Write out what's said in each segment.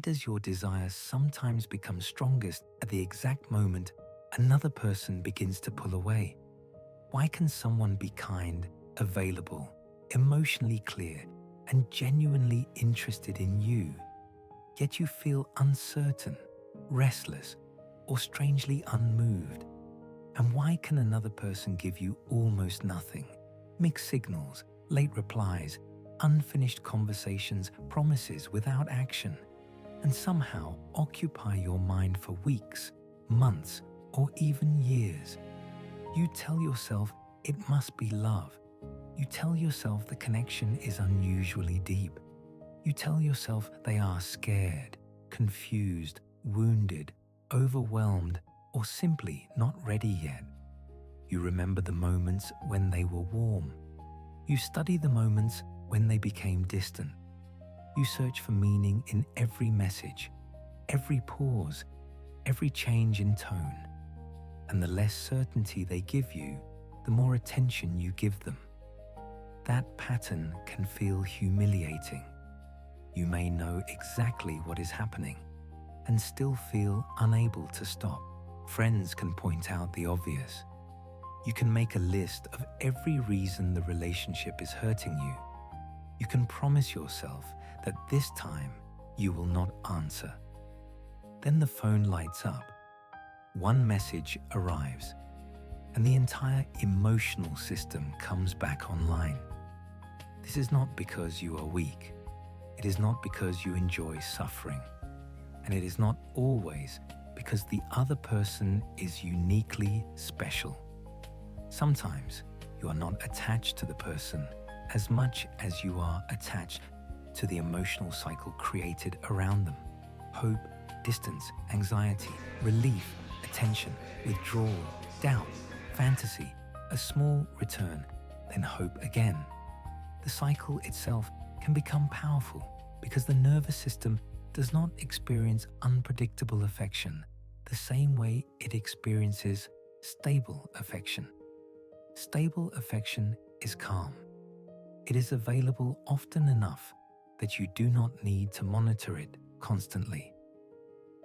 does your desire sometimes become strongest at the exact moment another person begins to pull away? Why can someone be kind, available, emotionally clear, and genuinely interested in you, yet you feel uncertain, restless, or strangely unmoved? And why can another person give you almost nothing? Mixed signals, late replies, unfinished conversations, promises without action, and somehow occupy your mind for weeks, months, or even years. You tell yourself it must be love. You tell yourself the connection is unusually deep. You tell yourself they are scared, confused, wounded, overwhelmed, or simply not ready yet. You remember the moments when they were warm. You study the moments when they became distant. You search for meaning in every message, every pause, every change in tone. And the less certainty they give you, the more attention you give them. That pattern can feel humiliating. You may know exactly what is happening and still feel unable to stop. Friends can point out the obvious. You can make a list of every reason the relationship is hurting you. You can promise yourself that this time you will not answer. Then the phone lights up. One message arrives, and the entire emotional system comes back online. This is not because you are weak. It is not because you enjoy suffering. And it is not always because the other person is uniquely special. Sometimes you are not attached to the person as much as you are attached to the emotional cycle created around them. Hope, distance, anxiety, relief, attention, withdrawal, doubt, fantasy, a small return, then hope again. The cycle itself can become powerful because the nervous system does not experience unpredictable affection the same way it experiences stable affection. Stable affection is calm. It is available often enough that you do not need to monitor it constantly.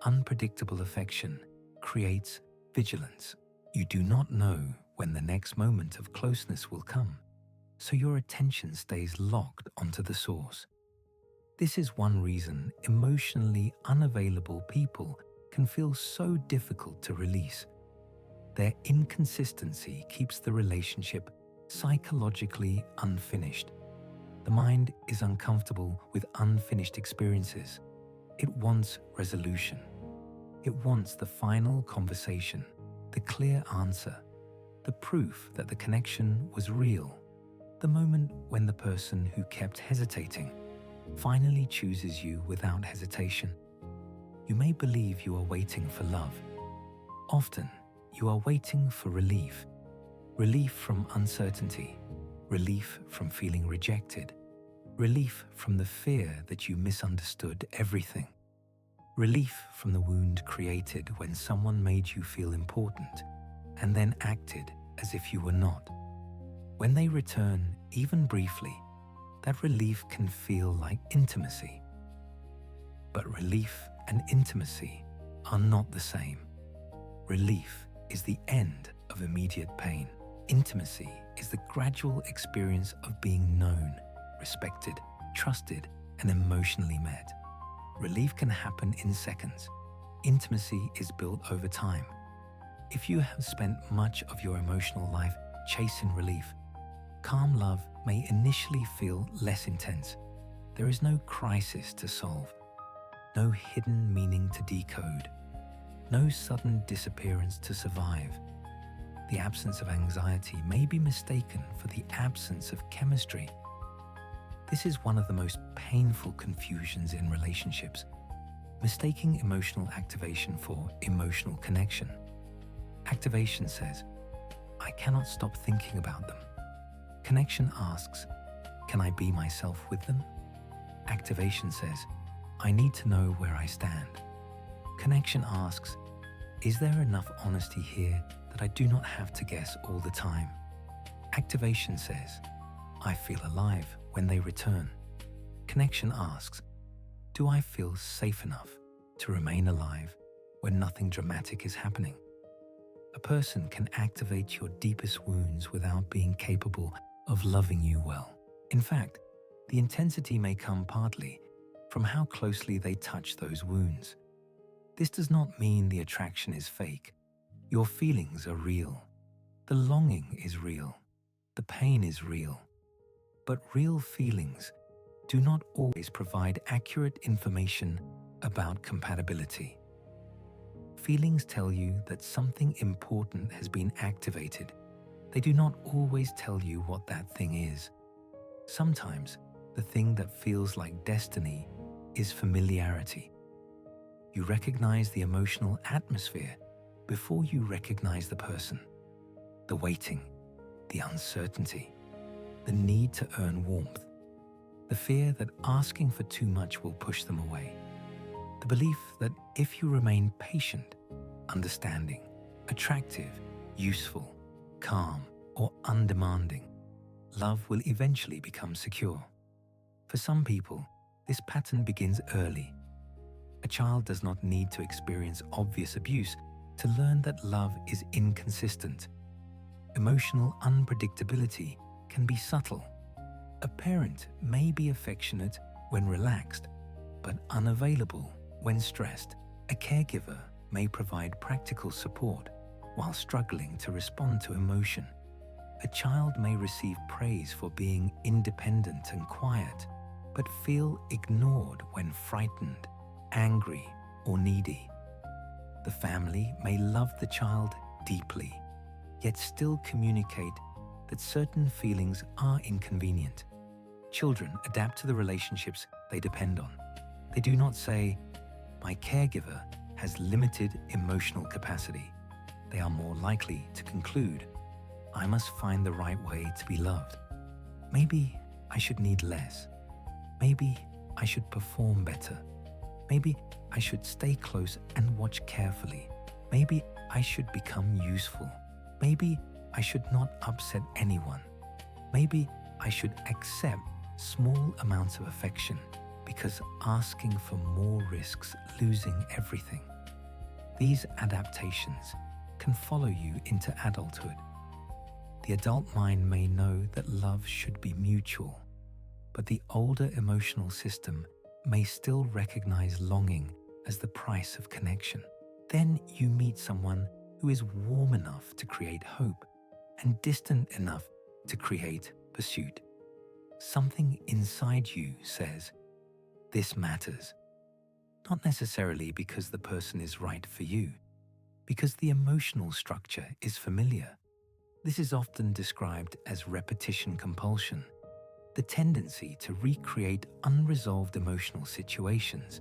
Unpredictable affection creates vigilance. You do not know when the next moment of closeness will come, so your attention stays locked onto the source. This is one reason emotionally unavailable people can feel so difficult to release. Their inconsistency keeps the relationship psychologically unfinished. The mind is uncomfortable with unfinished experiences. It wants resolution. It wants the final conversation, the clear answer, the proof that the connection was real, the moment when the person who kept hesitating finally chooses you without hesitation. You may believe you are waiting for love. Often, you are waiting for relief. Relief from uncertainty, relief from feeling rejected, relief from the fear that you misunderstood everything, relief from the wound created when someone made you feel important and then acted as if you were not. When they return, even briefly, that relief can feel like intimacy. But relief and intimacy are not the same. Relief is the end of immediate pain. Intimacy is the gradual experience of being known, respected, trusted, and emotionally met. Relief can happen in seconds. Intimacy is built over time. If you have spent much of your emotional life chasing relief, calm love may initially feel less intense. There is no crisis to solve, no hidden meaning to decode, no sudden disappearance to survive. The absence of anxiety may be mistaken for the absence of chemistry. This is one of the most painful confusions in relationships, mistaking emotional activation for emotional connection. Activation says, I cannot stop thinking about them. Connection asks, can I be myself with them? Activation says, I need to know where I stand. Connection asks, is there enough honesty here that I do not have to guess all the time? Activation says, I feel alive when they return. Connection asks, Do I feel safe enough to remain alive when nothing dramatic is happening? A person can activate your deepest wounds without being capable of loving you well. In fact, the intensity may come partly from how closely they touch those wounds. This does not mean the attraction is fake. Your feelings are real. The longing is real. The pain is real. But real feelings do not always provide accurate information about compatibility. Feelings tell you that something important has been activated. They do not always tell you what that thing is. Sometimes, the thing that feels like destiny is familiarity. You recognize the emotional atmosphere before you recognize the person. The waiting, the uncertainty, the need to earn warmth, the fear that asking for too much will push them away, the belief that if you remain patient, understanding, attractive, useful, calm, or undemanding, love will eventually become secure. For some people, this pattern begins early. A child does not need to experience obvious abuse to learn that love is inconsistent. Emotional unpredictability can be subtle. A parent may be affectionate when relaxed, but unavailable when stressed. A caregiver may provide practical support while struggling to respond to emotion. A child may receive praise for being independent and quiet, but feel ignored when frightened, angry, or needy. The family may love the child deeply, yet still communicate that certain feelings are inconvenient. Children adapt to the relationships they depend on. They do not say, "My caregiver has limited emotional capacity." They are more likely to conclude, "I must find the right way to be loved. Maybe I should need less. Maybe I should perform better. Maybe I should stay close and watch carefully. Maybe I should become useful. Maybe I should not upset anyone. Maybe I should accept small amounts of affection because asking for more risks losing everything." These adaptations can follow you into adulthood. The adult mind may know that love should be mutual, but the older emotional system may still recognize longing as the price of connection. Then you meet someone who is warm enough to create hope and distant enough to create pursuit. Something inside you says, "This matters." Not necessarily because the person is right for you, because the emotional structure is familiar. This is often described as repetition compulsion, the tendency to recreate unresolved emotional situations,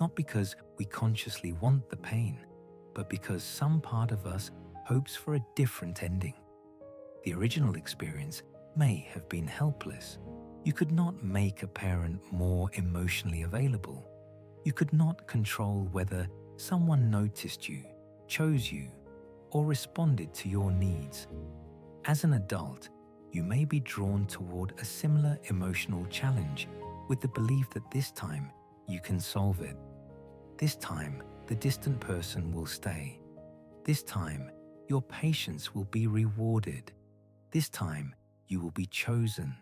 not because we consciously want the pain, but because some part of us hopes for a different ending. The original experience may have been helpless. You could not make a parent more emotionally available. You could not control whether someone noticed you, chose you, or responded to your needs. As an adult, you may be drawn toward a similar emotional challenge with the belief that this time you can solve it. This time, the distant person will stay. This time, your patience will be rewarded. This time, you will be chosen.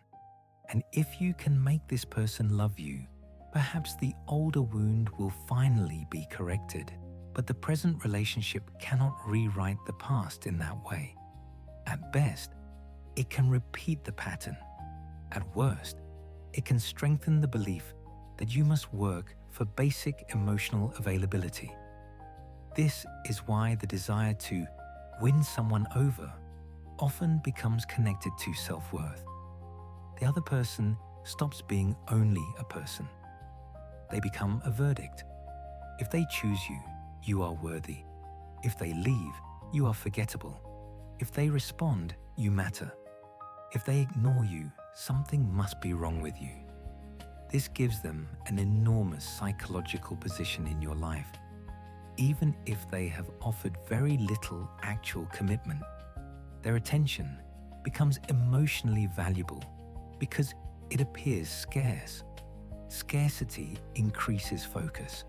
And if you can make this person love you, perhaps the older wound will finally be corrected. But the present relationship cannot rewrite the past in that way. At best, it can repeat the pattern. At worst, it can strengthen the belief that you must work for basic emotional availability. This is why the desire to win someone over often becomes connected to self-worth. The other person stops being only a person. They become a verdict. If they choose you, you are worthy. If they leave, you are forgettable. If they respond, you matter. If they ignore you, something must be wrong with you. This gives them an enormous psychological position in your life. Even if they have offered very little actual commitment, their attention becomes emotionally valuable because it appears scarce. Scarcity increases focus.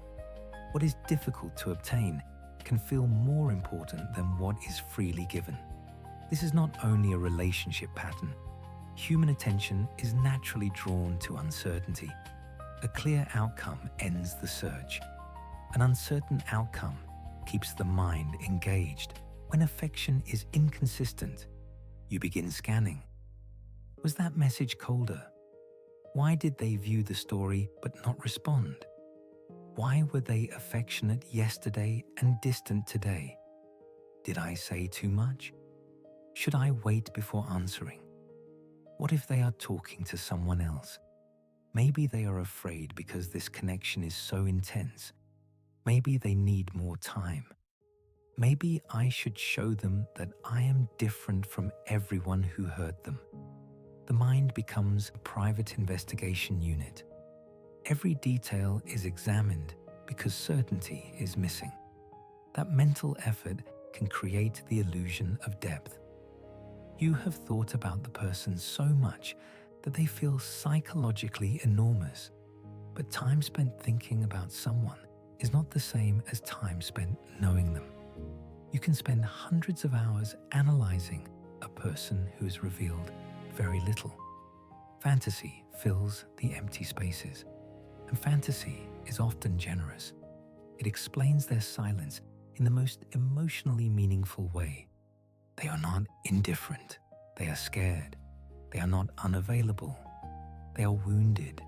What is difficult to obtain can feel more important than what is freely given. This is not only a relationship pattern. Human attention is naturally drawn to uncertainty. A clear outcome ends the search. An uncertain outcome keeps the mind engaged. When affection is inconsistent, you begin scanning. Was that message colder? Why did they view the story but not respond? Why were they affectionate yesterday and distant today? Did I say too much? Should I wait before answering? What if they are talking to someone else? Maybe they are afraid because this connection is so intense. Maybe they need more time. Maybe I should show them that I am different from everyone who hurt them. The mind becomes a private investigation unit. Every detail is examined because certainty is missing. That mental effort can create the illusion of depth. You have thought about the person so much that they feel psychologically enormous. But time spent thinking about someone is not the same as time spent knowing them. You can spend hundreds of hours analyzing a person who has revealed very little. Fantasy fills the empty spaces. And fantasy is often generous. It explains their silence in the most emotionally meaningful way. They are not indifferent. They are scared. They are not unavailable. They are wounded.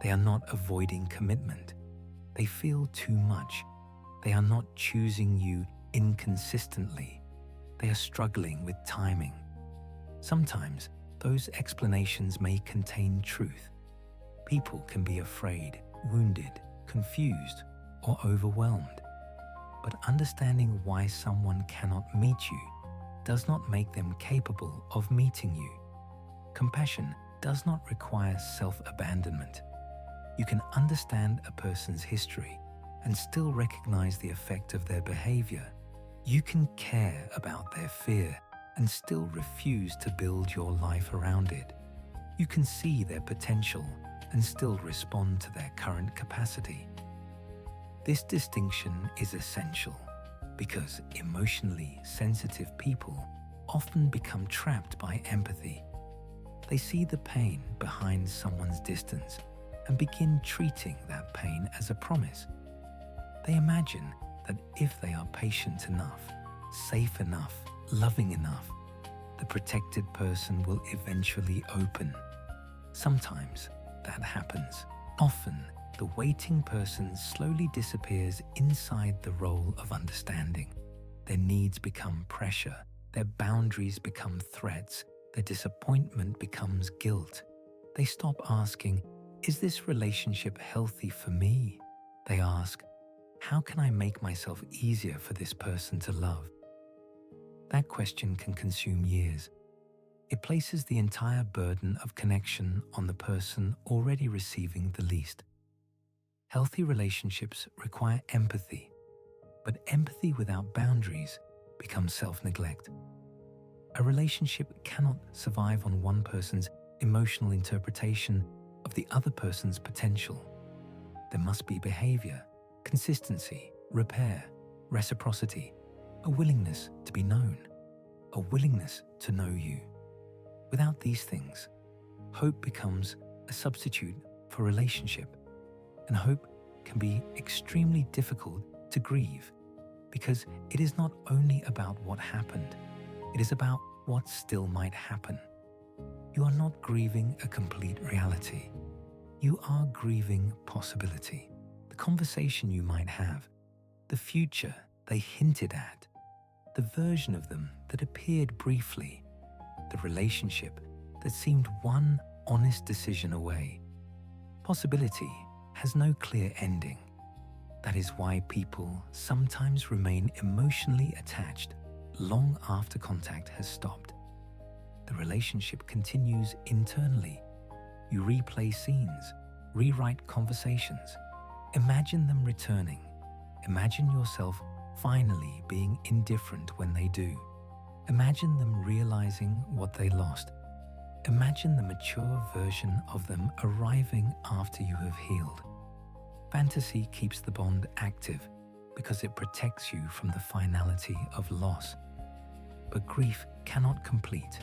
They are not avoiding commitment. They feel too much. They are not choosing you inconsistently. They are struggling with timing. Sometimes those explanations may contain truth. People can be afraid, wounded, confused, or overwhelmed. But understanding why someone cannot meet you does not make them capable of meeting you. Compassion does not require self-abandonment. You can understand a person's history and still recognize the effect of their behavior. You can care about their fear and still refuse to build your life around it. You can see their potential and still respond to their current capacity. This distinction is essential because emotionally sensitive people often become trapped by empathy. They see the pain behind someone's distance and begin treating that pain as a promise. They imagine that if they are patient enough, safe enough, loving enough, the protected person will eventually open. Sometimes that happens. Often, the waiting person slowly disappears inside the role of understanding. Their needs become pressure, their boundaries become threats, their disappointment becomes guilt. They stop asking, "Is this relationship healthy for me?" They ask, "How can I make myself easier for this person to love?" That question can consume years. It places the entire burden of connection on the person already receiving the least. Healthy relationships require empathy, but empathy without boundaries becomes self-neglect. A relationship cannot survive on one person's emotional interpretation of the other person's potential. There must be behavior, consistency, repair, reciprocity, a willingness to be known, a willingness to know you. Without these things, hope becomes a substitute for relationship, and hope can be extremely difficult to grieve because it is not only about what happened, it is about what still might happen. You are not grieving a complete reality. You are grieving possibility, the conversation you might have, the future they hinted at, the version of them that appeared briefly, the relationship that seemed one honest decision away. Possibility has no clear ending. That is why people sometimes remain emotionally attached long after contact has stopped. The relationship continues internally. You replay scenes, rewrite conversations. Imagine them returning. Imagine yourself finally being indifferent when they do. Imagine them realizing what they lost. Imagine the mature version of them arriving after you have healed. Fantasy keeps the bond active because it protects you from the finality of loss. But grief cannot complete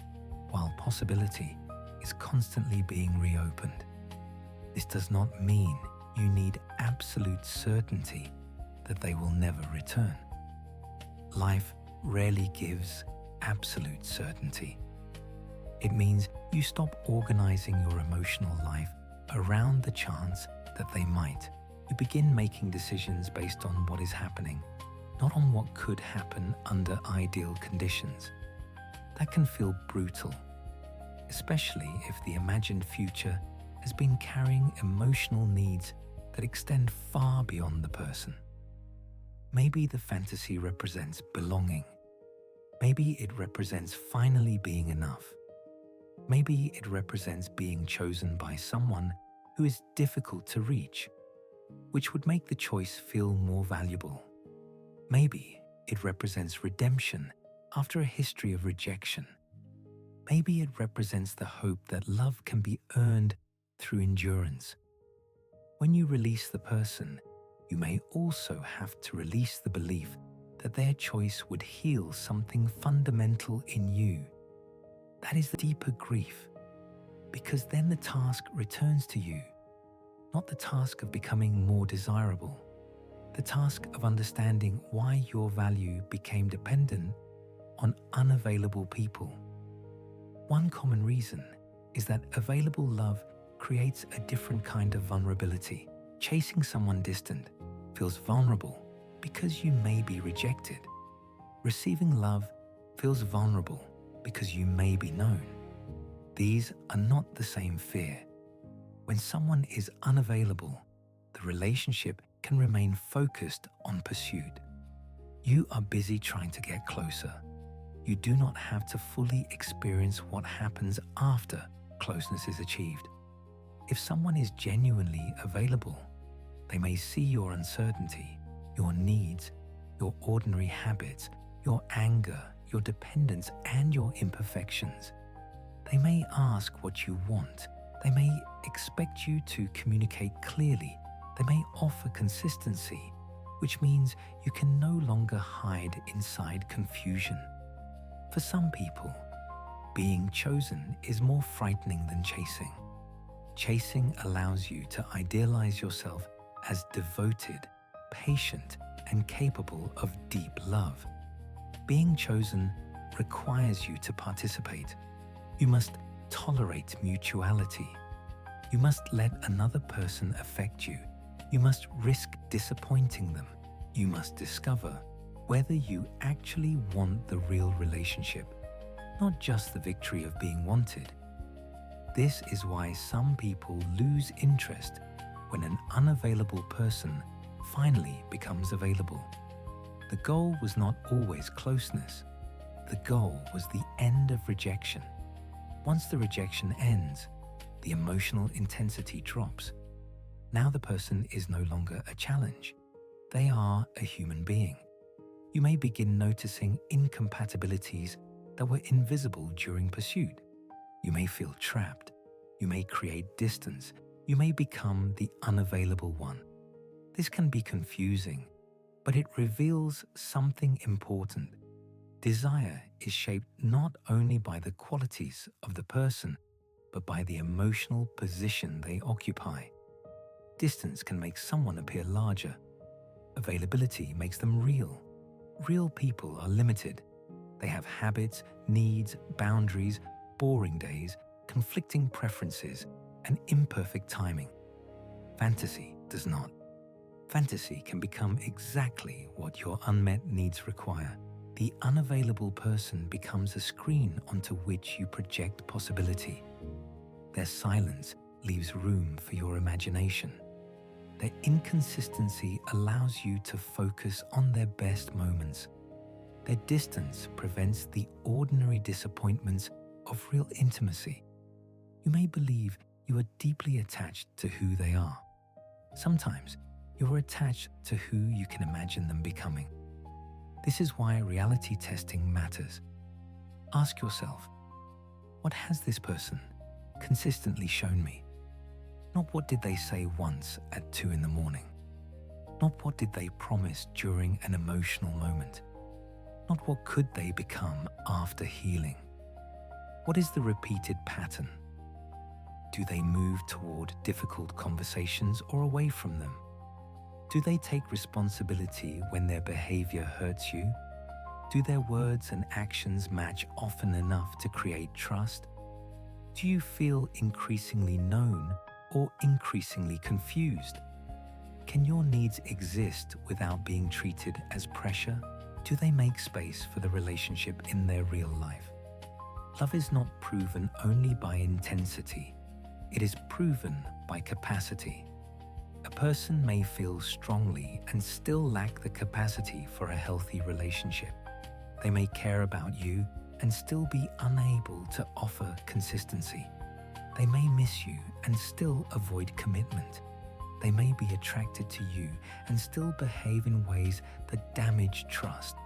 while possibility is constantly being reopened. This does not mean you need absolute certainty that they will never return. Life rarely gives absolute certainty. It means you stop organizing your emotional life around the chance that they might. You begin making decisions based on what is happening, not on what could happen under ideal conditions. That can feel brutal, especially if the imagined future has been carrying emotional needs that extend far beyond the person. Maybe the fantasy represents belonging. Maybe it represents finally being enough. Maybe it represents being chosen by someone who is difficult to reach, which would make the choice feel more valuable. Maybe it represents redemption after a history of rejection. Maybe it represents the hope that love can be earned through endurance. When you release the person, you may also have to release the belief that their choice would heal something fundamental in you. That is the deeper grief, because then the task returns to you, not the task of becoming more desirable, the task of understanding why your value became dependent on unavailable people. One common reason is that available love creates a different kind of vulnerability. Chasing someone distant feels vulnerable because you may be rejected. Receiving love feels vulnerable because you may be known. These are not the same fear. When someone is unavailable, the relationship can remain focused on pursuit. You are busy trying to get closer. You do not have to fully experience what happens after closeness is achieved. If someone is genuinely available, they may see your uncertainty, your needs, your ordinary habits, your anger, your dependence, and your imperfections. They may ask what you want. They may expect you to communicate clearly. They may offer consistency, which means you can no longer hide inside confusion. For some people, being chosen is more frightening than chasing. Chasing allows you to idealize yourself as devoted, patient, and capable of deep love. Being chosen requires you to participate. You must tolerate mutuality. You must let another person affect you. You must risk disappointing them. You must discover whether you actually want the real relationship, not just the victory of being wanted. This is why some people lose interest when an unavailable person finally becomes available. The goal was not always closeness. The goal was the end of rejection. Once the rejection ends, the emotional intensity drops. Now the person is no longer a challenge. They are a human being. You may begin noticing incompatibilities that were invisible during pursuit. You may feel trapped. You may create distance. You may become the unavailable one. This can be confusing, but it reveals something important. Desire is shaped not only by the qualities of the person, but by the emotional position they occupy. Distance can make someone appear larger. Availability makes them real. Real people are limited. They have habits, needs, boundaries, boring days, conflicting preferences, and imperfect timing. Fantasy does not. Fantasy can become exactly what your unmet needs require. The unavailable person becomes a screen onto which you project possibility. Their silence leaves room for your imagination. Their inconsistency allows you to focus on their best moments. Their distance prevents the ordinary disappointments of real intimacy. You may believe you are deeply attached to who they are. Sometimes you are attached to who you can imagine them becoming. This is why reality testing matters. Ask yourself, what has this person consistently shown me? Not what did they say once at 2 in the morning. Not what did they promise during an emotional moment. Not what could they become after healing. What is the repeated pattern? Do they move toward difficult conversations or away from them? Do they take responsibility when their behavior hurts you? Do their words and actions match often enough to create trust? Do you feel increasingly known or increasingly confused? Can your needs exist without being treated as pressure? Do they make space for the relationship in their real life? Love is not proven only by intensity. It is proven by capacity. A person may feel strongly and still lack the capacity for a healthy relationship. They may care about you and still be unable to offer consistency. They may miss you and still avoid commitment. They may be attracted to you and still behave in ways that damage trust.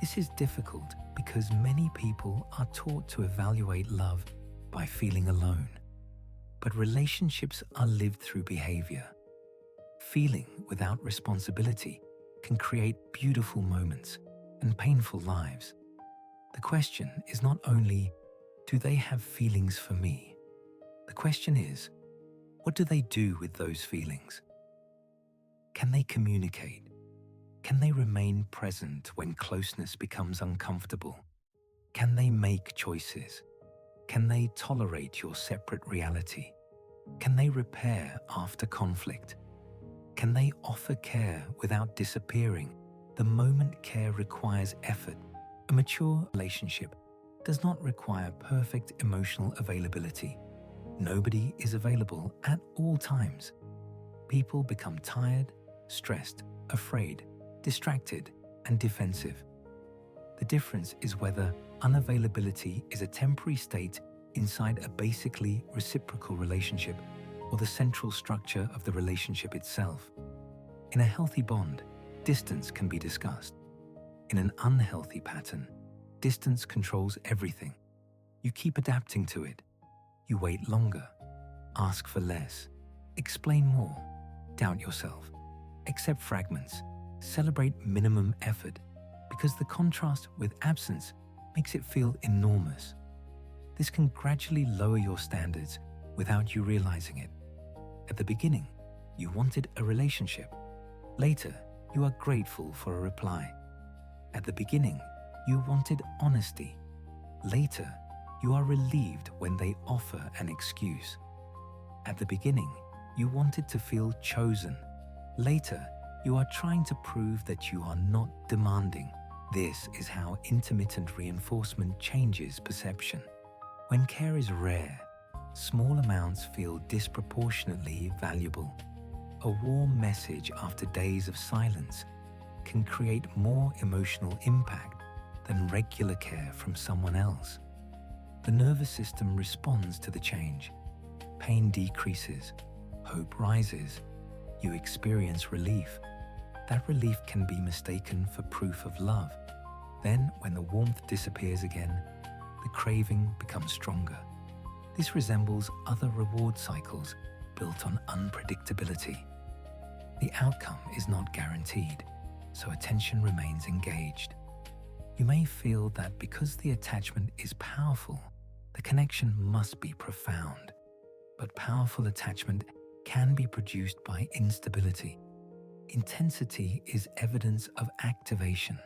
This is difficult because many people are taught to evaluate love by feeling alone. But relationships are lived through behavior. Feeling without responsibility can create beautiful moments and painful lives. The question is not only, do they have feelings for me? The question is, what do they do with those feelings? Can they communicate? Can they remain present when closeness becomes uncomfortable? Can they make choices? Can they tolerate your separate reality? Can they repair after conflict? Can they offer care without disappearing the moment care requires effort? A mature relationship does not require perfect emotional availability. Nobody is available at all times. People become tired, stressed, afraid, distracted, and defensive. The difference is whether unavailability is a temporary state inside a basically reciprocal relationship or the central structure of the relationship itself. In a healthy bond, distance can be discussed. In an unhealthy pattern, distance controls everything. You keep adapting to it. You wait longer, ask for less, explain more, doubt yourself, accept fragments, celebrate minimum effort, because the contrast with absence makes it feel enormous. This can gradually lower your standards without you realizing it. At the beginning, you wanted a relationship. Later, you are grateful for a reply. At the beginning, you wanted honesty. Later, you are relieved when they offer an excuse. At the beginning, you wanted to feel chosen. Later, you are trying to prove that you are not demanding. This is how intermittent reinforcement changes perception. When care is rare, small amounts feel disproportionately valuable. A warm message after days of silence can create more emotional impact than regular care from someone else. The nervous system responds to the change. Pain decreases, hope rises, you experience relief. That relief can be mistaken for proof of love. Then, when the warmth disappears again, the craving becomes stronger. This resembles other reward cycles built on unpredictability. The outcome is not guaranteed, so attention remains engaged. You may feel that because the attachment is powerful, the connection must be profound. But powerful attachment can be produced by instability. Intensity is evidence of activation,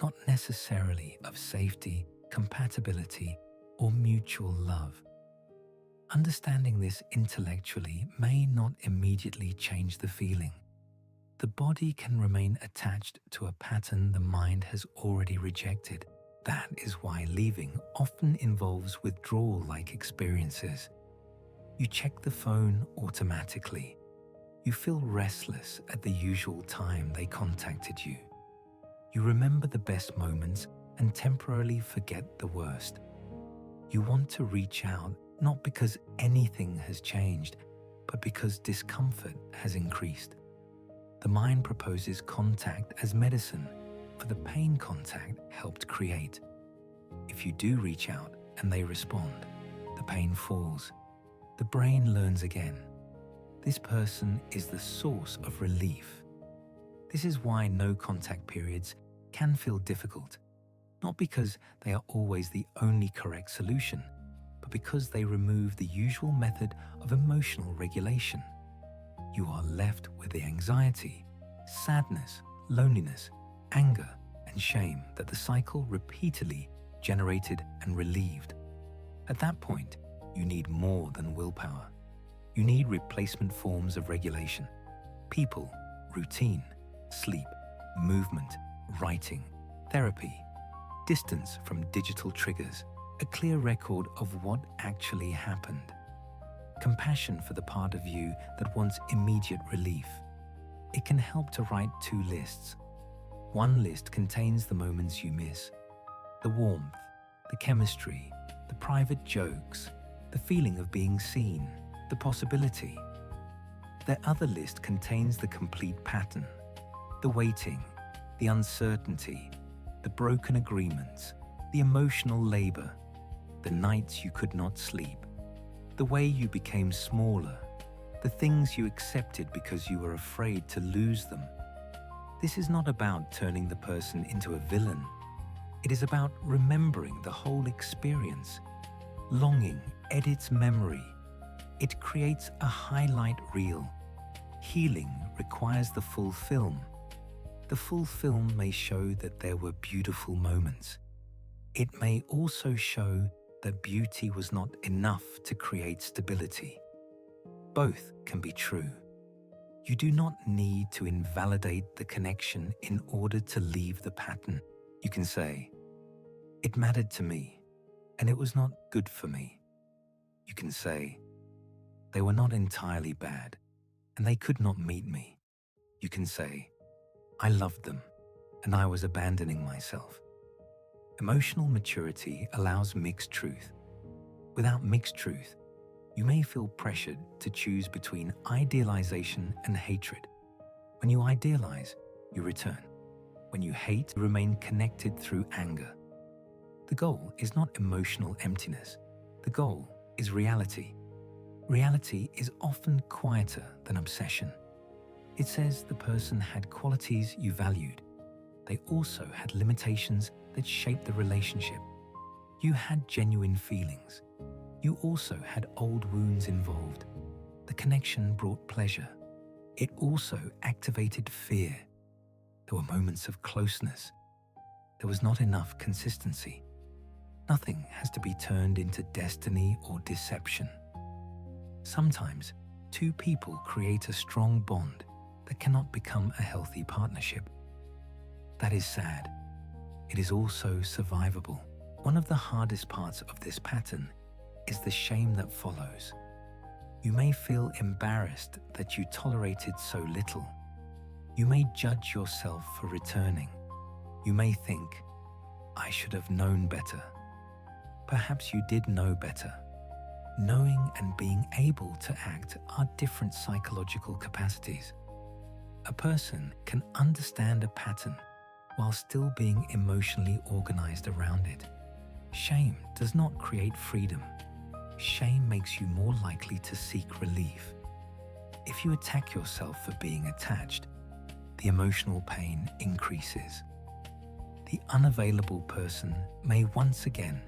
not necessarily of safety, compatibility, or mutual love. Understanding this intellectually may not immediately change the feeling. The body can remain attached to a pattern the mind has already rejected. That is why leaving often involves withdrawal-like experiences. You check the phone automatically. You feel restless at the usual time they contacted you. You remember the best moments and temporarily forget the worst. You want to reach out not because anything has changed, but because discomfort has increased. The mind proposes contact as medicine for the pain contact helped create. If you do reach out and they respond, the pain falls. the brain learns again. This person is the source of relief. This is why no contact periods can feel difficult, not because they are always the only correct solution, but because they remove the usual method of emotional regulation. You are left with the anxiety, sadness, loneliness, anger, and shame that the cycle repeatedly generated and relieved. At that point, you need more than willpower. You need replacement forms of regulation: people, routine, sleep, movement, writing, therapy, distance from digital triggers, a clear record of what actually happened. Compassion for the part of you that wants immediate relief. It can help to write 2 lists. One list contains the moments you miss, the warmth, the chemistry, the private jokes, the feeling of being seen, the possibility. The other list contains the complete pattern, the waiting, the uncertainty, the broken agreements, the emotional labor, the nights you could not sleep, the way you became smaller, the things you accepted because you were afraid to lose them. This is not about turning the person into a villain. It is about remembering the whole experience. Longing edits memory. It creates a highlight reel. Healing requires the full film. The full film may show that there were beautiful moments. It may also show that beauty was not enough to create stability. Both can be true. You do not need to invalidate the connection in order to leave the pattern. You can say, "It mattered to me, and it was not good for me." You can say, "They were not entirely bad, and they could not meet me." You can say, "I loved them, and I was abandoning myself." Emotional maturity allows mixed truth. Without mixed truth, you may feel pressured to choose between idealization and hatred. When you idealize, you return. When you hate, you remain connected through anger. The goal is not emotional emptiness. The goal is reality. Reality is often quieter than obsession. It says the person had qualities you valued. They also had limitations that shaped the relationship. You had genuine feelings. You also had old wounds involved. The connection brought pleasure. It also activated fear. There were moments of closeness. There was not enough consistency. Nothing has to be turned into destiny or deception. Sometimes, 2 people create a strong bond that cannot become a healthy partnership. That is sad. It is also survivable. One of the hardest parts of this pattern is the shame that follows. You may feel embarrassed that you tolerated so little. You may judge yourself for returning. You may think, "I should have known better." Perhaps you did know better. Knowing and being able to act are different psychological capacities. A person can understand a pattern while still being emotionally organized around it. Shame does not create freedom. Shame makes you more likely to seek relief. If you attack yourself for being attached, the emotional pain increases. The unavailable person may once again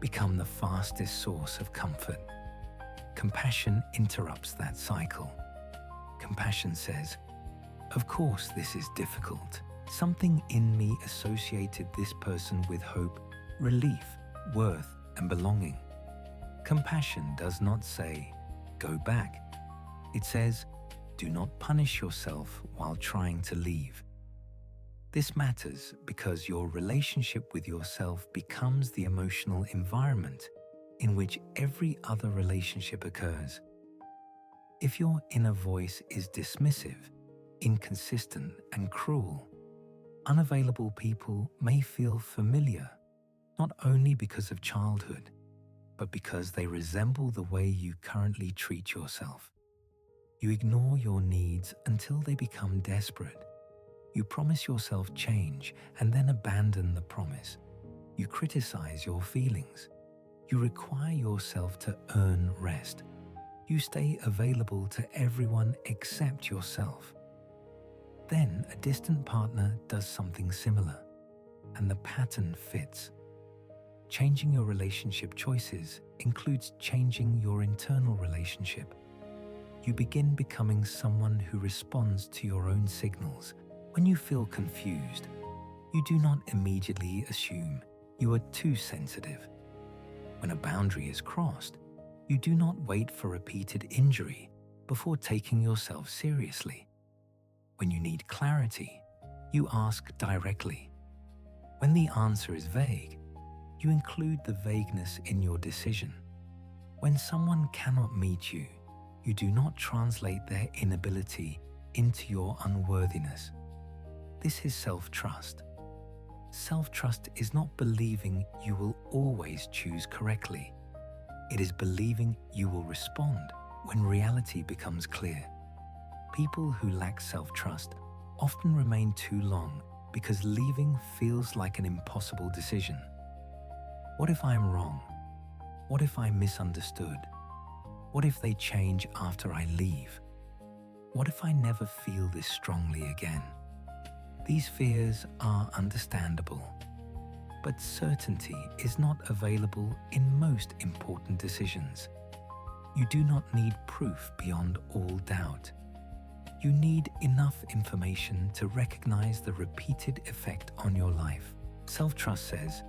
become the fastest source of comfort. Compassion interrupts that cycle. Compassion says, "Of course this is difficult. Something in me associated this person with hope, relief, worth, and belonging." Compassion does not say, "Go back." It says, "Do not punish yourself while trying to leave." This matters because your relationship with yourself becomes the emotional environment in which every other relationship occurs. If your inner voice is dismissive, inconsistent, and cruel, unavailable people may feel familiar, not only because of childhood, but because they resemble the way you currently treat yourself. You ignore your needs until they become desperate. You promise yourself change and then abandon the promise. You criticize your feelings. You require yourself to earn rest. You stay available to everyone except yourself. Then a distant partner does something similar, and the pattern fits. Changing your relationship choices includes changing your internal relationship. You begin becoming someone who responds to your own signals. When you feel confused, you do not immediately assume you are too sensitive. When a boundary is crossed, you do not wait for repeated injury before taking yourself seriously. When you need clarity, you ask directly. When the answer is vague, you include the vagueness in your decision. When someone cannot meet you, you do not translate their inability into your unworthiness. This is self-trust. Self-trust is not believing you will always choose correctly. It is believing you will respond when reality becomes clear. People who lack self-trust often remain too long because leaving feels like an impossible decision. What if I'm wrong? What if I'm misunderstood? What if they change after I leave? What if I never feel this strongly again? These fears are understandable, but certainty is not available in most important decisions. You do not need proof beyond all doubt. You need enough information to recognize the repeated effect on your life. Self-trust says,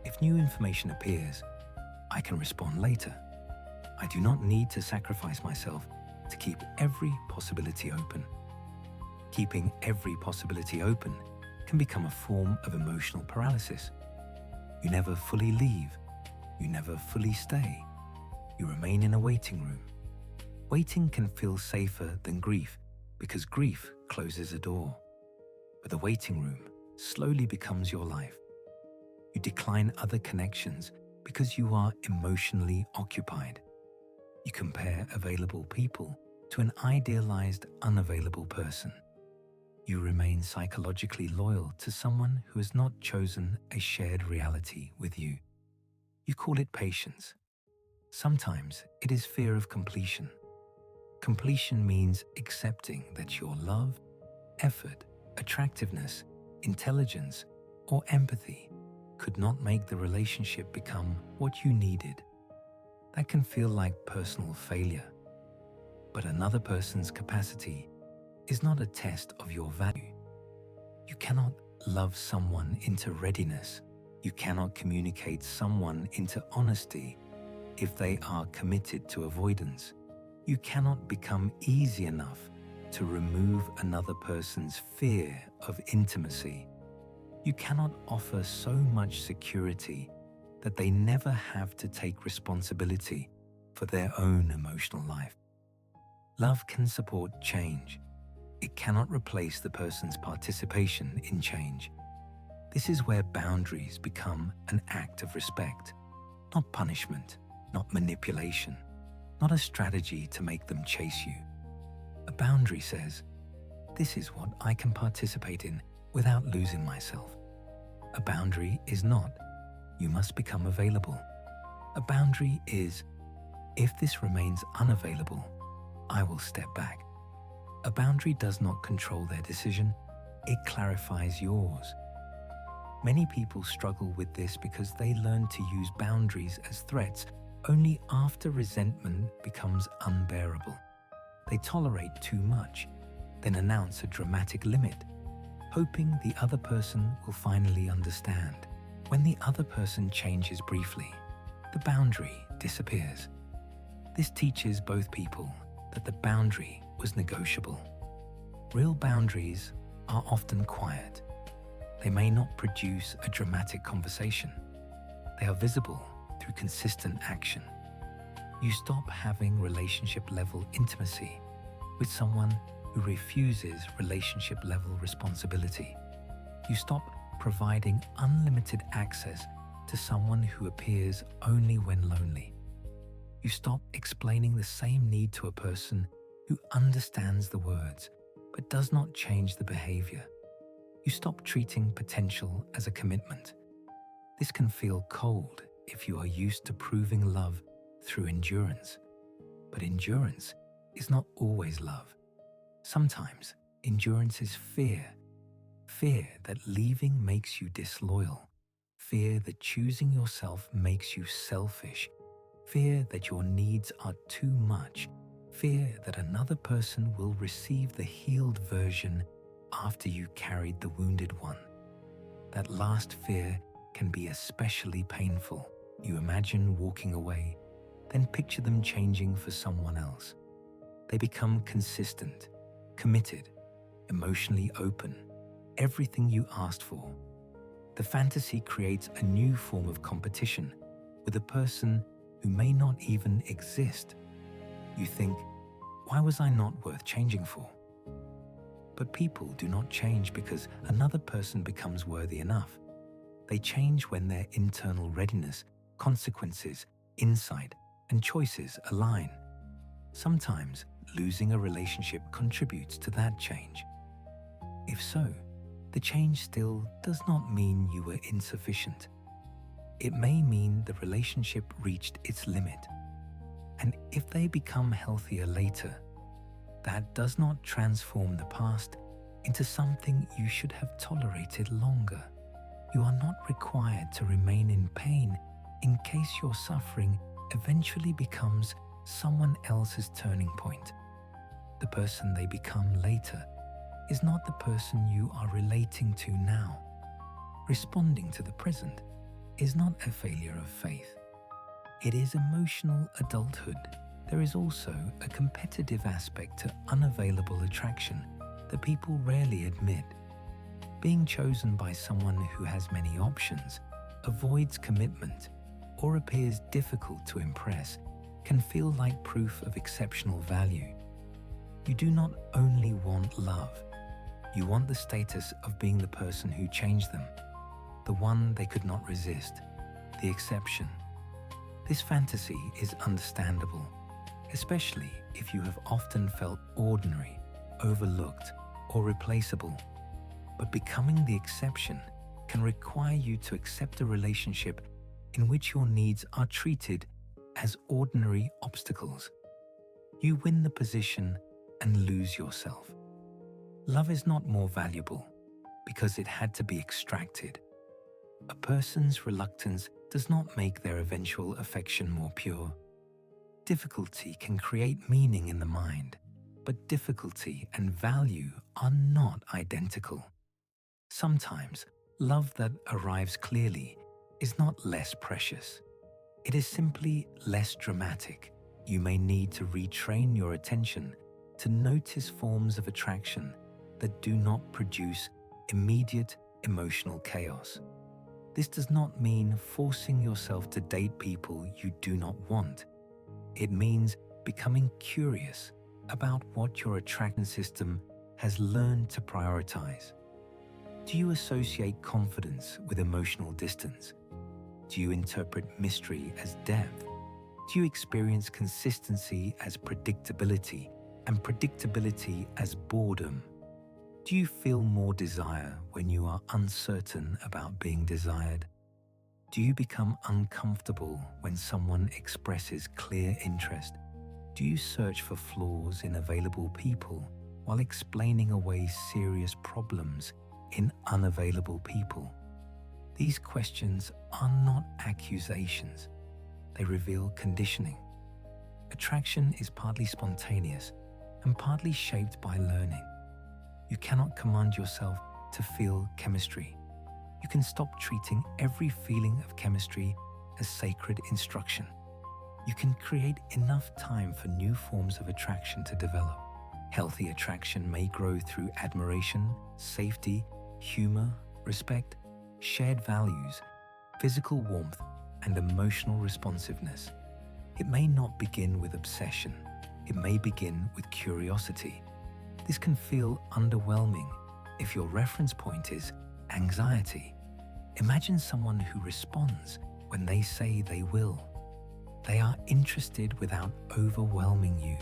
if new information appears, I can respond later. I do not need to sacrifice myself to keep every possibility open. Keeping every possibility open can become a form of emotional paralysis. You never fully leave. You never fully stay. You remain in a waiting room. Waiting can feel safer than grief because grief closes a door. But the waiting room slowly becomes your life. You decline other connections because you are emotionally occupied. You compare available people to an idealized, unavailable person. You remain psychologically loyal to someone who has not chosen a shared reality with you. You call it patience. Sometimes it is fear of completion. Completion means accepting that your love, effort, attractiveness, intelligence, or empathy could not make the relationship become what you needed. That can feel like personal failure. But another person's capacity is not a test of your value. You cannot love someone into readiness. You cannot communicate someone into honesty if they are committed to avoidance. You cannot become easy enough to remove another person's fear of intimacy. You cannot offer so much security that they never have to take responsibility for their own emotional life. Love can support change. It cannot replace the person's participation in change. This is where boundaries become an act of respect, not punishment, not manipulation, not a strategy to make them chase you. A boundary says, this is what I can participate in without losing myself. A boundary is not, you must become available. A boundary is, if this remains unavailable, I will step back. A boundary does not control their decision, it clarifies yours. Many people struggle with this because they learn to use boundaries as threats only after resentment becomes unbearable. They tolerate too much, then announce a dramatic limit, hoping the other person will finally understand. When the other person changes briefly, the boundary disappears. This teaches both people that the boundary was negotiable. Real boundaries are often quiet. They may not produce a dramatic conversation. They are visible through consistent action. You stop having relationship-level intimacy with someone who refuses relationship-level responsibility. You stop providing unlimited access to someone who appears only when lonely. You stop explaining the same need to a person who understands the words but does not change the behavior. You stop treating potential as a commitment. This can feel cold if you are used to proving love through endurance. But endurance is not always love. Sometimes endurance is fear. Fear that leaving makes you disloyal. Fear that choosing yourself makes you selfish. Fear that your needs are too much. Fear that another person will receive the healed version after you carried the wounded one. That last fear can be especially painful. You imagine walking away, then picture them changing for someone else. They become consistent, committed, emotionally open, everything you asked for. The fantasy creates a new form of competition with a person who may not even exist. You think, why was I not worth changing for? But people do not change because another person becomes worthy enough. They change when their internal readiness, consequences, insight, and choices align. Sometimes losing a relationship contributes to that change. If so, the change still does not mean you were insufficient. It may mean the relationship reached its limit. And if they become healthier later, that does not transform the past into something you should have tolerated longer. You are not required to remain in pain in case your suffering eventually becomes someone else's turning point. The person they become later is not the person you are relating to now. Responding to the present is not a failure of faith. It is emotional adulthood. There is also a competitive aspect to unavailable attraction that people rarely admit. Being chosen by someone who has many options, avoids commitment, or appears difficult to impress can feel like proof of exceptional value. You do not only want love, you want the status of being the person who changed them, the one they could not resist, the exception. This fantasy is understandable, especially if you have often felt ordinary, overlooked, or replaceable. But becoming the exception can require you to accept a relationship in which your needs are treated as ordinary obstacles. You win the position and lose yourself. Love is not more valuable because it had to be extracted. A person's reluctance does not make their eventual affection more pure. Difficulty can create meaning in the mind, but difficulty and value are not identical. Sometimes love that arrives clearly is not less precious. It is simply less dramatic. You may need to retrain your attention to notice forms of attraction that do not produce immediate emotional chaos. This does not mean forcing yourself to date people you do not want. It means becoming curious about what your attraction system has learned to prioritize. Do you associate confidence with emotional distance? Do you interpret mystery as depth? Do you experience consistency as predictability and predictability as boredom? Do you feel more desire when you are uncertain about being desired? Do you become uncomfortable when someone expresses clear interest? Do you search for flaws in available people while explaining away serious problems in unavailable people? These questions are not accusations. They reveal conditioning. Attraction is partly spontaneous and partly shaped by learning. You cannot command yourself to feel chemistry. You can stop treating every feeling of chemistry as sacred instruction. You can create enough time for new forms of attraction to develop. Healthy attraction may grow through admiration, safety, humor, respect, shared values, physical warmth, and emotional responsiveness. It may not begin with obsession. It may begin with curiosity. This can feel underwhelming if your reference point is anxiety. Imagine someone who responds when they say they will. They are interested without overwhelming you.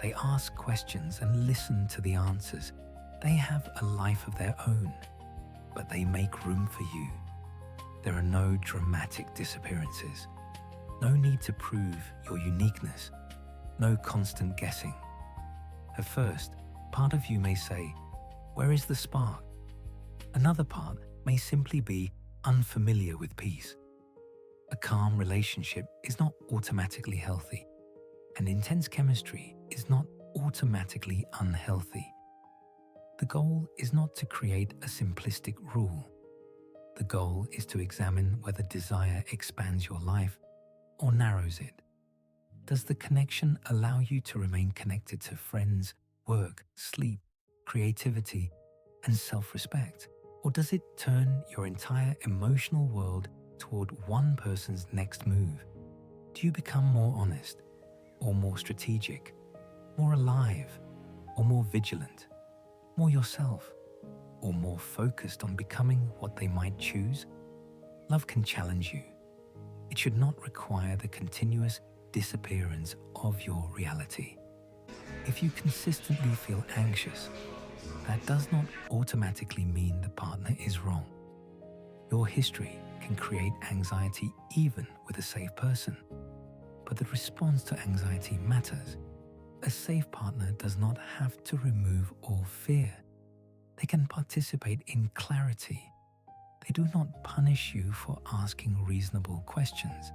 They ask questions and listen to the answers. They have a life of their own, but they make room for you. There are no dramatic disappearances. No need to prove your uniqueness. no constant guessing. At first, part of you may say, "Where is the spark?" Another part may simply be unfamiliar with peace. A calm relationship is not automatically healthy, and intense chemistry is not automatically unhealthy. The goal is not to create a simplistic rule. The goal is to examine whether desire expands your life or narrows it. Does the connection allow you to remain connected to friends, work, sleep, creativity, and self-respect? Or does it turn your entire emotional world toward one person's next move? Do you become more honest, or more strategic, more alive, or more vigilant, more yourself, or more focused on becoming what they might choose? Love can challenge you. It should not require the continuous disappearance of your reality. If you consistently feel anxious, that does not automatically mean the partner is wrong. Your history can create anxiety even with a safe person, but the response to anxiety matters. A safe partner does not have to remove all fear. They can participate in clarity. They do not punish you for asking reasonable questions.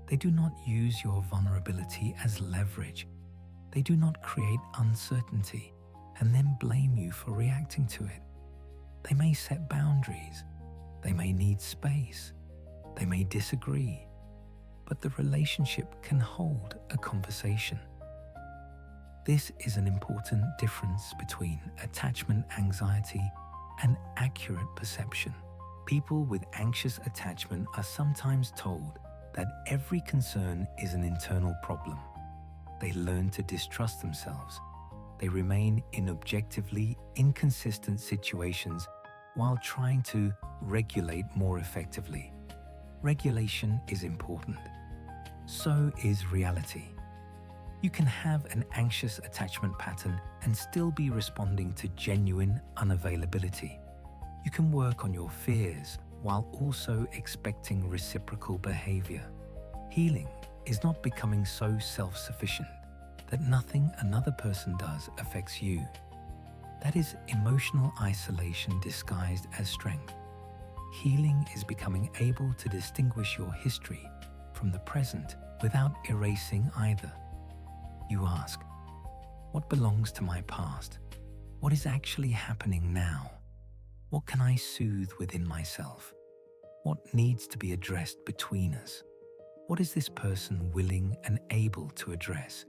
They do not use your vulnerability as leverage. They do not create uncertainty and then blame you for reacting to it. They may set boundaries. They may need space. They may disagree. But the relationship can hold a conversation. This is an important difference between attachment anxiety and accurate perception. People with anxious attachment are sometimes told that every concern is an internal problem. They learn to distrust themselves. They remain in objectively inconsistent situations while trying to regulate more effectively. Regulation is important. So is reality. You can have an anxious attachment pattern and still be responding to genuine unavailability. You can work on your fears while also expecting reciprocal behavior. Healing is not becoming so self-sufficient that nothing another person does affects you. That is emotional isolation disguised as strength. Healing is becoming able to distinguish your history from the present without erasing either. You ask, what belongs to my past? What is actually happening now? What can I soothe within myself? What needs to be addressed between us? What is this person willing and able to address?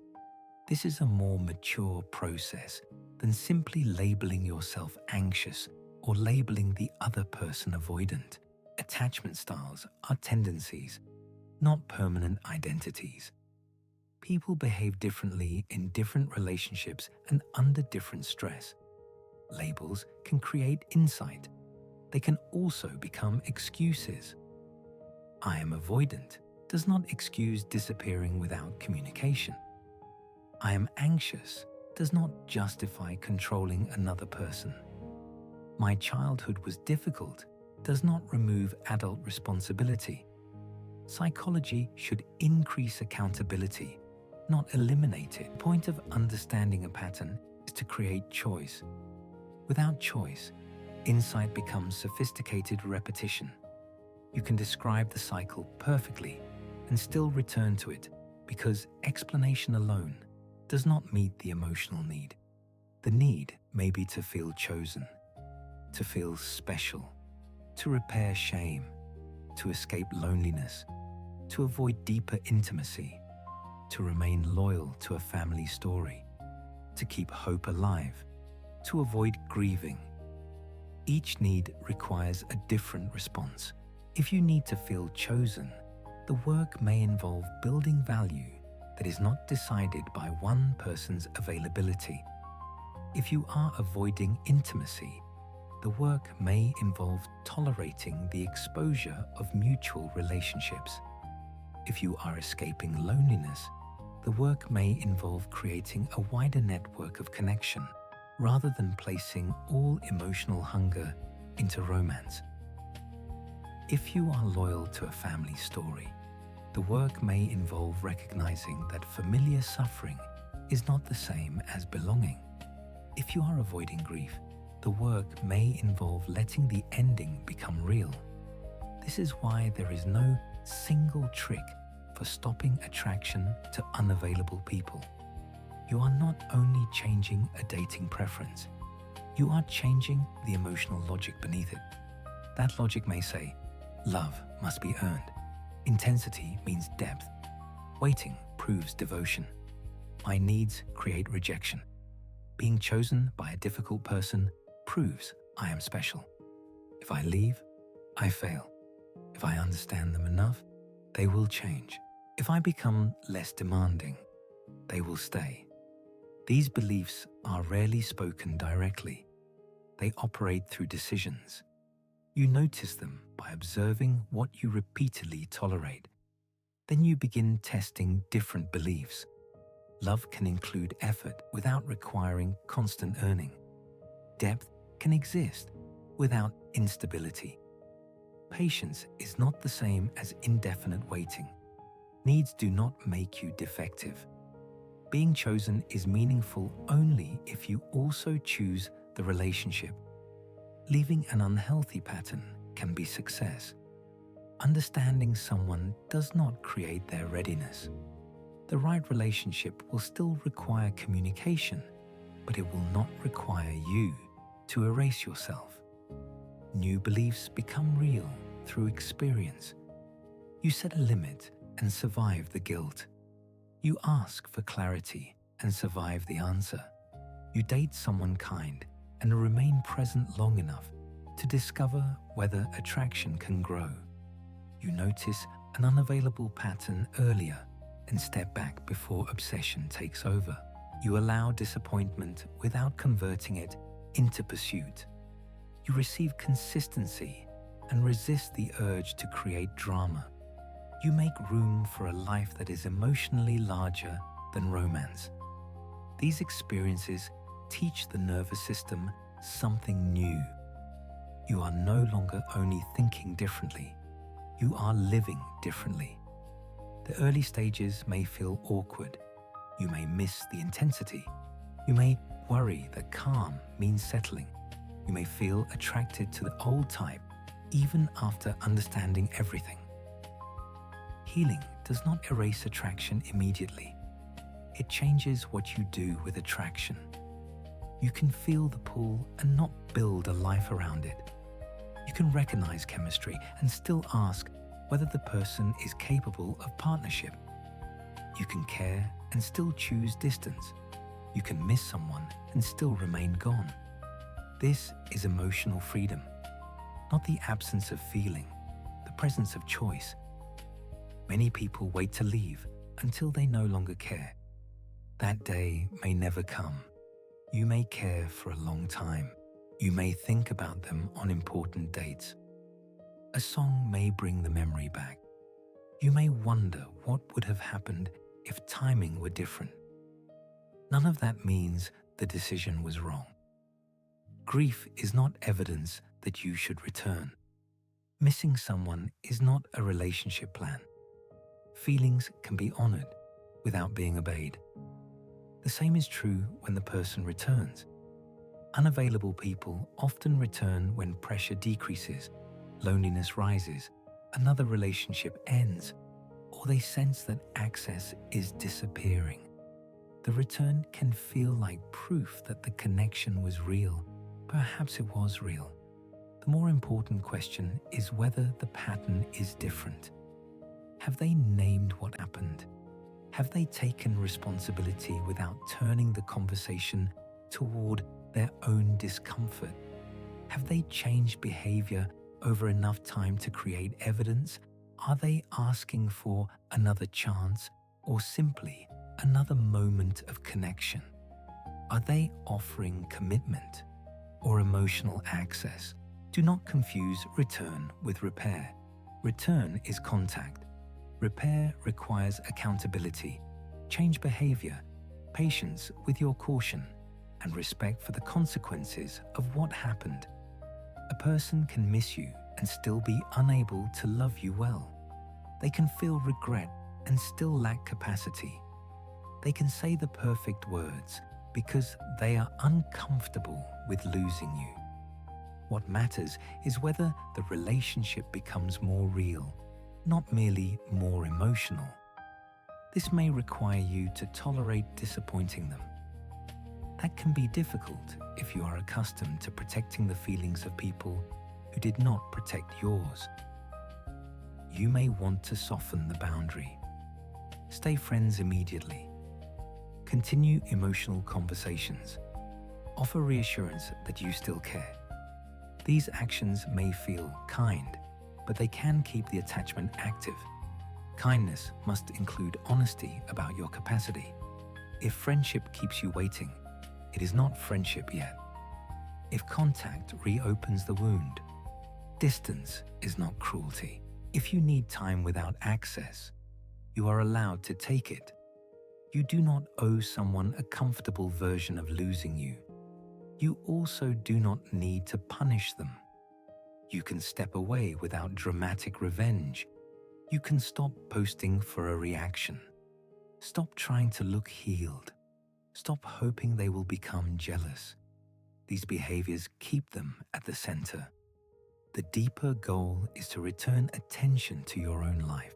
This is a more mature process than simply labeling yourself anxious or labeling the other person avoidant. Attachment styles are tendencies, not permanent identities. People behave differently in different relationships and under different stress. Labels can create insight. They can also become excuses. "I am avoidant" does not excuse disappearing without communication. "I am anxious" does not justify controlling another person. "My childhood was difficult" does not remove adult responsibility. Psychology should increase accountability, not eliminate it. The point of understanding a pattern is to create choice. Without choice, insight becomes sophisticated repetition. You can describe the cycle perfectly and still return to it because explanation alone does not meet the emotional need. The need may be to feel chosen, to feel special, to repair shame, to escape loneliness, to avoid deeper intimacy, to remain loyal to a family story, to keep hope alive, to avoid grieving. Each need requires a different response. If you need to feel chosen, the work may involve building value that is not decided by one person's availability. If you are avoiding intimacy, the work may involve tolerating the exposure of mutual relationships. If you are escaping loneliness, the work may involve creating a wider network of connection rather than placing all emotional hunger into romance. If you are loyal to a family story, The work may involve recognizing that familiar suffering is not the same as belonging. If you are avoiding grief, the work may involve letting the ending become real. This is why there is no single trick for stopping attraction to unavailable people. You are not only changing a dating preference, you are changing the emotional logic beneath it. That logic may say, love must be earned. Intensity means depth. Waiting proves devotion. My needs create rejection. Being chosen by a difficult person proves I am special. If I leave, I fail. If I understand them enough, they will change. If I become less demanding, they will stay. These beliefs are rarely spoken directly. They operate through decisions. You notice them by observing what you repeatedly tolerate. Then you begin testing different beliefs. Love can include effort without requiring constant earning. Depth can exist without instability. Patience is not the same as indefinite waiting. Needs do not make you defective. Being chosen is meaningful only if you also choose the relationship. Leaving an unhealthy pattern can be success. Understanding someone does not create their readiness. The right relationship will still require communication, but it will not require you to erase yourself. New beliefs become real through experience. You set a limit and survive the guilt. You ask for clarity and survive the answer. You date someone kind and remain present long enough to discover whether attraction can grow. You notice an unavailable pattern earlier and step back before obsession takes over. You allow disappointment without converting it into pursuit. You receive consistency and resist the urge to create drama. You make room for a life that is emotionally larger than romance. These experiences teach the nervous system something new. You are no longer only thinking differently, you are living differently. The early stages may feel awkward. You may miss the intensity. You may worry that calm means settling. You may feel attracted to the old type even after understanding everything. Healing does not erase attraction immediately. It changes what you do with attraction. You can feel the pull and not build a life around it. You can recognize chemistry and still ask whether the person is capable of partnership. You can care and still choose distance. You can miss someone and still remain gone. This is emotional freedom, not the absence of feeling, the presence of choice. Many people wait to leave until they no longer care. That day may never come. You may care for a long time. You may think about them on important dates. A song may bring the memory back. You may wonder what would have happened if timing were different. None of that means the decision was wrong. Grief is not evidence that you should return. Missing someone is not a relationship plan. Feelings can be honored without being obeyed. The same is true when the person returns. Unavailable people often return when pressure decreases, loneliness rises, another relationship ends, or they sense that access is disappearing. The return can feel like proof that the connection was real. Perhaps it was real. The more important question is whether the pattern is different. Have they named what happened? Have they taken responsibility without turning the conversation toward their own discomfort? Have they changed behavior over enough time to create evidence? Are they asking for another chance or simply another moment of connection? Are they offering commitment or emotional access? Do not confuse return with repair. Return is contact. Repair requires accountability, change behavior, patience with your caution, and respect for the consequences of what happened. A person can miss you and still be unable to love you well. They can feel regret and still lack capacity. They can say the perfect words because they are uncomfortable with losing you. What matters is whether the relationship becomes more real, not merely more emotional. This may require you to tolerate disappointing them. That can be difficult if you are accustomed to protecting the feelings of people who did not protect yours. You may want to soften the boundary. Stay friends immediately. Continue emotional conversations. Offer reassurance that you still care. These actions may feel kind, but they can keep the attachment active. Kindness must include honesty about your capacity. If friendship keeps you waiting, it is not friendship yet. If contact reopens the wound, distance is not cruelty. If you need time without access, you are allowed to take it. You do not owe someone a comfortable version of losing you. You also do not need to punish them. You can step away without dramatic revenge. You can stop posting for a reaction. Stop trying to look healed. Stop hoping they will become jealous. These behaviors keep them at the center. The deeper goal is to return attention to your own life.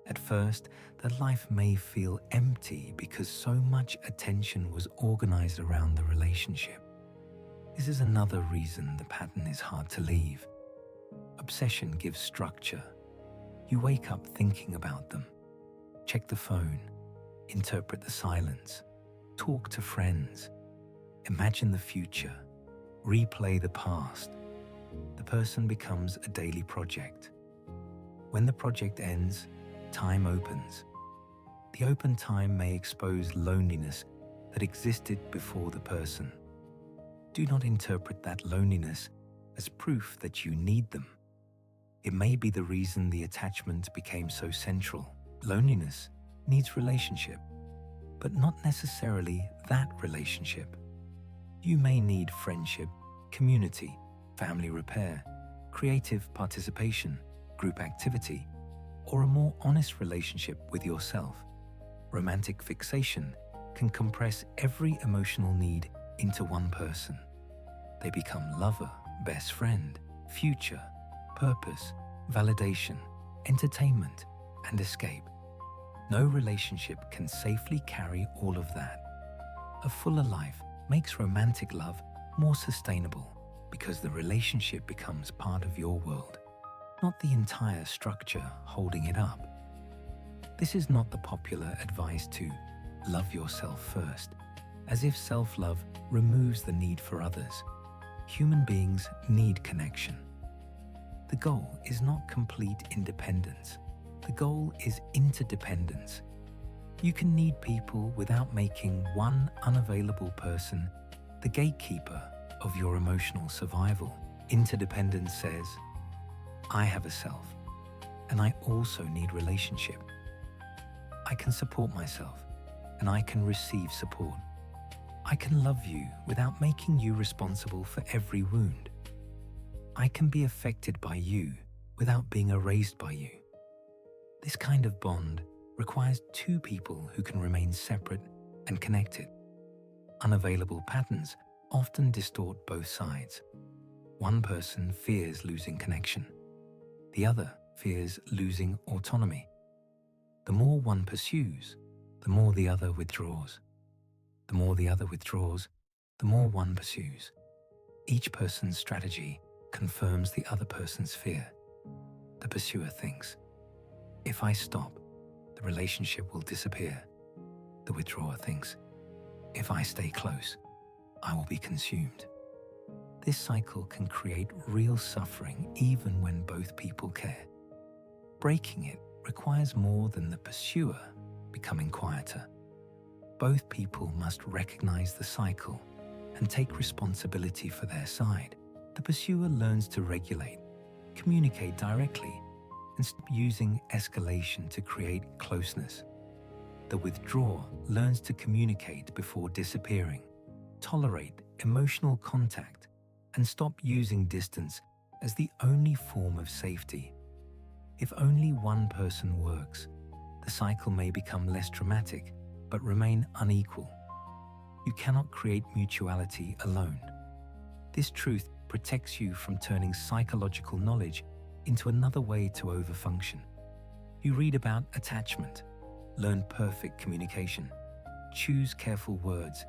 At first, that life may feel empty because so much attention was organized around the relationship. This is another reason the pattern is hard to leave. Obsession gives structure. You wake up thinking about them. Check the phone. Interpret the silence. Talk to friends. Imagine the future. Replay the past. The person becomes a daily project. When the project ends, time opens. The open time may expose loneliness that existed before the person. Do not interpret that loneliness as proof that you need them. It may be the reason the attachment became so central. Loneliness needs relationship, but not necessarily that relationship. You may need friendship, community, family repair, creative participation, group activity, or a more honest relationship with yourself. Romantic fixation can compress every emotional need into one person. They become lover, best friend, future, purpose, validation, entertainment, and escape. No relationship can safely carry all of that. A fuller life makes romantic love more sustainable because the relationship becomes part of your world, not the entire structure holding it up. This is not the popular advice to love yourself first, as if self-love removes the need for others. Human beings need connection. The goal is not complete independence. The goal is interdependence. You can need people without making one unavailable person the gatekeeper of your emotional survival. Interdependence says, I have a self, and I also need relationship. I can support myself, and I can receive support. I can love you without making you responsible for every wound. I can be affected by you without being erased by you. This kind of bond requires two people who can remain separate and connected. Unavailable patterns often distort both sides. One person fears losing connection. The other fears losing autonomy. The more one pursues, the more the other withdraws. The more the other withdraws, the more one pursues. Each person's strategy confirms the other person's fear. The pursuer thinks, if I stop, the relationship will disappear. The withdrawer thinks, if I stay close, I will be consumed. This cycle can create real suffering even when both people care. Breaking it requires more than the pursuer becoming quieter. Both people must recognize the cycle and take responsibility for their side. The pursuer learns to regulate, communicate directly, and stop using escalation to create closeness. The withdrawer learns to communicate before disappearing, tolerate emotional contact, and stop using distance as the only form of safety. If only one person works, the cycle may become less dramatic but remain unequal. You cannot create mutuality alone. This truth protects you from turning psychological knowledge into another way to overfunction. You read about attachment, learn perfect communication, choose careful words,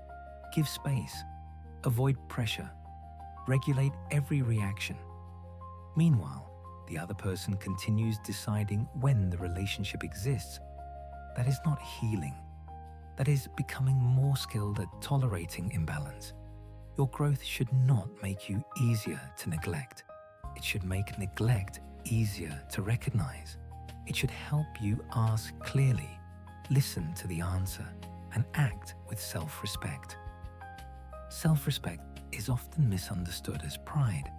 give space, avoid pressure, regulate every reaction. Meanwhile, the other person continues deciding when the relationship exists. That is not healing. That is becoming more skilled at tolerating imbalance. Your growth should not make you easier to neglect. It should make neglect easier to recognize. It should help you ask clearly, listen to the answer, and act with self-respect. Self-respect is often misunderstood as pride.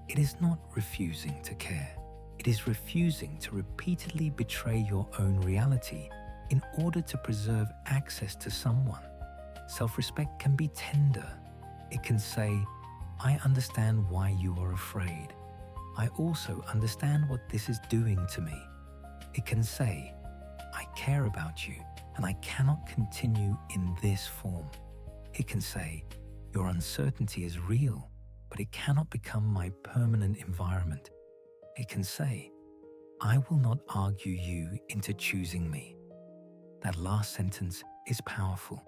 It is not refusing to care. It is refusing to repeatedly betray your own reality in order to preserve access to someone. Self-respect can be tender. It can say, I understand why you are afraid. I also understand what this is doing to me. It can say, I care about you and I cannot continue in this form. It can say, your uncertainty is real, but it cannot become my permanent environment. It can say, I will not argue you into choosing me. That last sentence is powerful.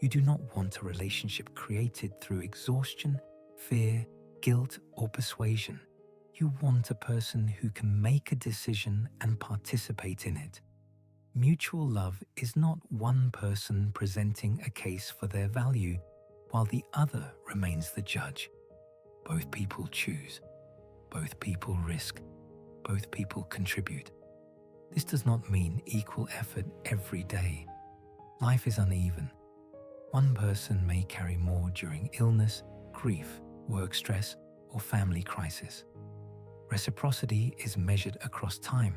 You do not want a relationship created through exhaustion, fear, guilt, or persuasion. You want a person who can make a decision and participate in it. Mutual love is not one person presenting a case for their value while the other remains the judge. Both people choose. Both people risk. Both people contribute. This does not mean equal effort every day. Life is uneven. One person may carry more during illness, grief, work stress, or family crisis. Reciprocity is measured across time,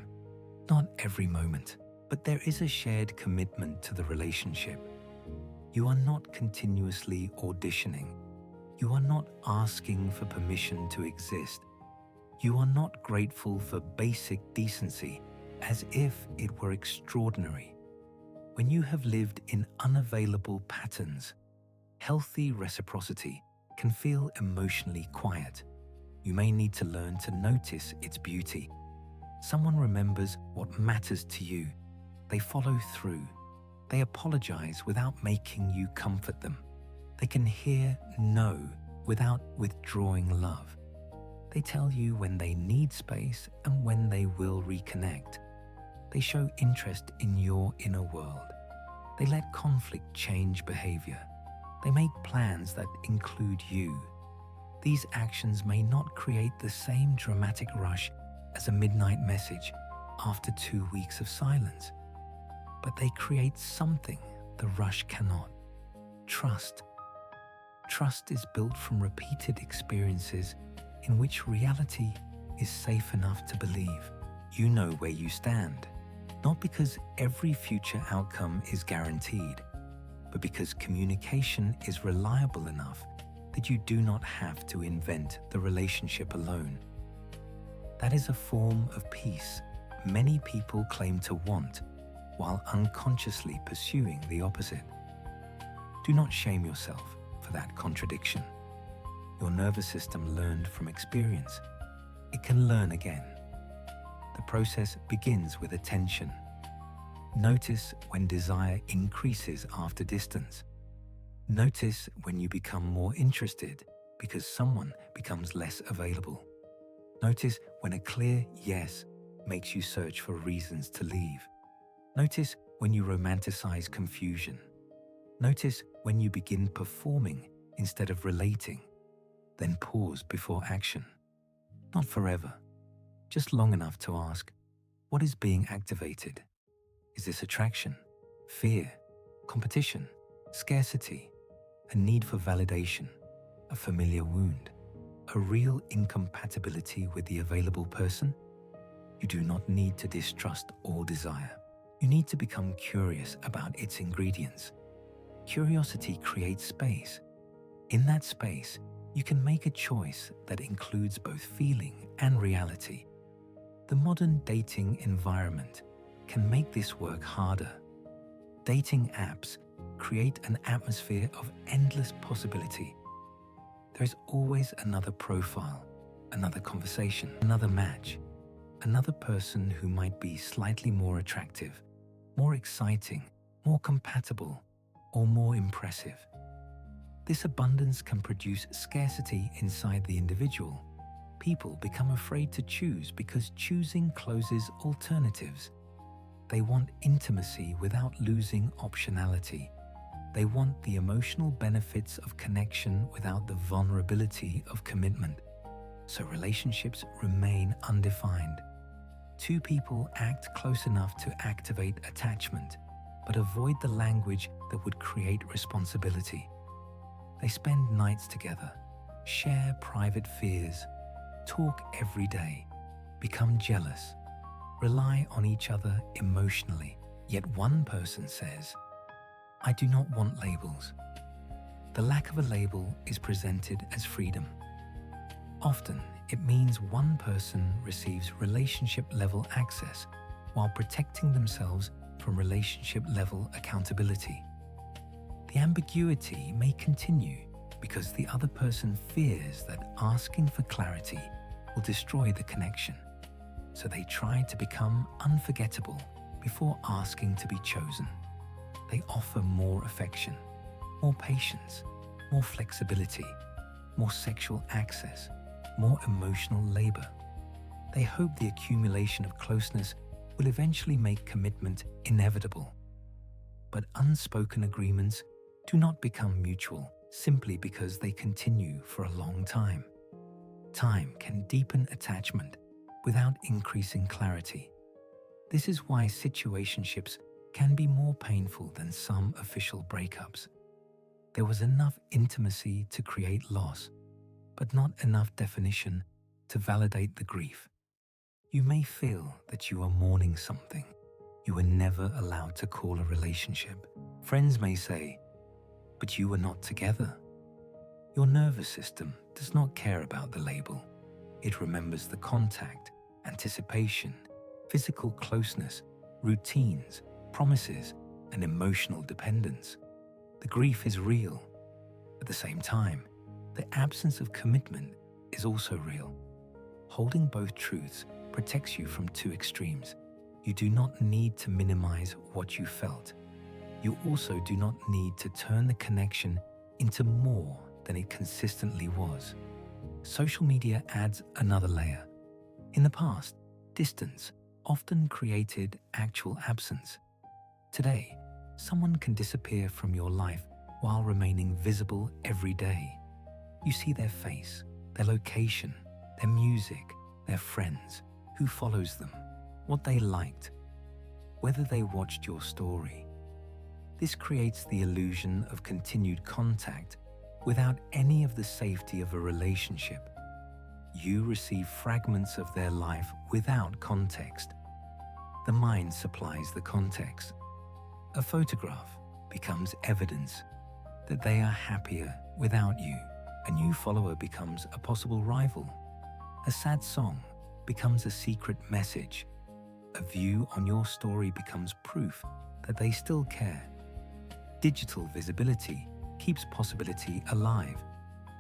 not every moment, but there is a shared commitment to the relationship. You are not continuously auditioning. You are not asking for permission to exist. You are not grateful for basic decency as if it were extraordinary. When you have lived in unavailable patterns, healthy reciprocity can feel emotionally quiet. You may need to learn to notice its beauty. Someone remembers what matters to you. They follow through. They apologize without making you comfort them. They can hear no without withdrawing love. They tell you when they need space and when they will reconnect. They show interest in your inner world. They let conflict change behavior. They make plans that include you. These actions may not create the same dramatic rush as a midnight message after 2 weeks of silence, but they create something the rush cannot. Trust. Trust is built from repeated experiences in which reality is safe enough to believe. You know where you stand, not because every future outcome is guaranteed, but because communication is reliable enough that you do not have to invent the relationship alone. That is a form of peace many people claim to want, while unconsciously pursuing the opposite. Do not shame yourself for that contradiction. Your nervous system learned from experience. It can learn again. The process begins with attention. Notice when desire increases after distance. Notice when you become more interested because someone becomes less available. Notice when a clear yes makes you search for reasons to leave. Notice when you romanticize confusion. Notice when you begin performing instead of relating. Then pause before action. Not forever, just long enough to ask, what is being activated? Is this attraction, fear, competition, scarcity, a need for validation, a familiar wound, a real incompatibility with the available person? You do not need to distrust all desire. You need to become curious about its ingredients. Curiosity creates space. In that space, you can make a choice that includes both feeling and reality. The modern dating environment can make this work harder. Dating apps create an atmosphere of endless possibility. There is always another profile, another conversation, another match, another person who might be slightly more attractive, more exciting, more compatible, or more impressive. This abundance can produce scarcity inside the individual. People become afraid to choose because choosing closes alternatives. They want intimacy without losing optionality. They want the emotional benefits of connection without the vulnerability of commitment. So relationships remain undefined. Two people act close enough to activate attachment, but avoid the language that would create responsibility. They spend nights together, share private fears, talk every day, become jealous, rely on each other emotionally. Yet one person says, "I do not want labels." The lack of a label is presented as freedom. Often, it means one person receives relationship-level access while protecting themselves from relationship-level accountability. The ambiguity may continue because the other person fears that asking for clarity will destroy the connection. So they try to become unforgettable before asking to be chosen. They offer more affection, more patience, more flexibility, more sexual access, more emotional labor. They hope the accumulation of closeness will eventually make commitment inevitable. But unspoken agreements do not become mutual simply because they continue for a long time. Time can deepen attachment without increasing clarity. This is why situationships can be more painful than some official breakups. There was enough intimacy to create loss, but not enough definition to validate the grief. You may feel that you are mourning something you were never allowed to call a relationship. Friends may say, "But you were not together." Your nervous system does not care about the label. It remembers the contact, anticipation, physical closeness, routines, promises, and emotional dependence. The grief is real. At the same time, the absence of commitment is also real. Holding both truths protects you from two extremes. You do not need to minimize what you felt. You also do not need to turn the connection into more than it consistently was. Social media adds another layer. In the past, distance often created actual absence. Today, someone can disappear from your life while remaining visible every day. You see their face, their location, their music, their friends, who follows them, what they liked, whether they watched your story. This creates the illusion of continued contact without any of the safety of a relationship. You receive fragments of their life without context. The mind supplies the context. A photograph becomes evidence that they are happier without you. A new follower becomes a possible rival. A sad song becomes a secret message. A view on your story becomes proof that they still care. Digital visibility keeps possibility alive.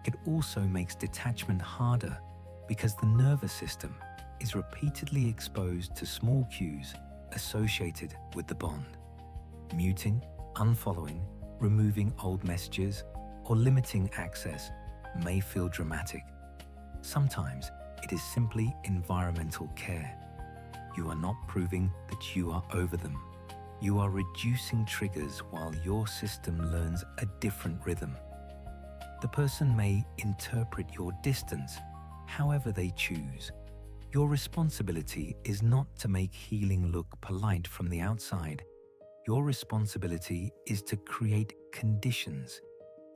It also makes detachment harder because the nervous system is repeatedly exposed to small cues associated with the bond. Muting, unfollowing, removing old messages, or limiting access may feel dramatic. Sometimes it is simply environmental care. You are not proving that you are over them. You are reducing triggers while your system learns a different rhythm. The person may interpret your distance however they choose. Your responsibility is not to make healing look polite from the outside. Your responsibility is to create conditions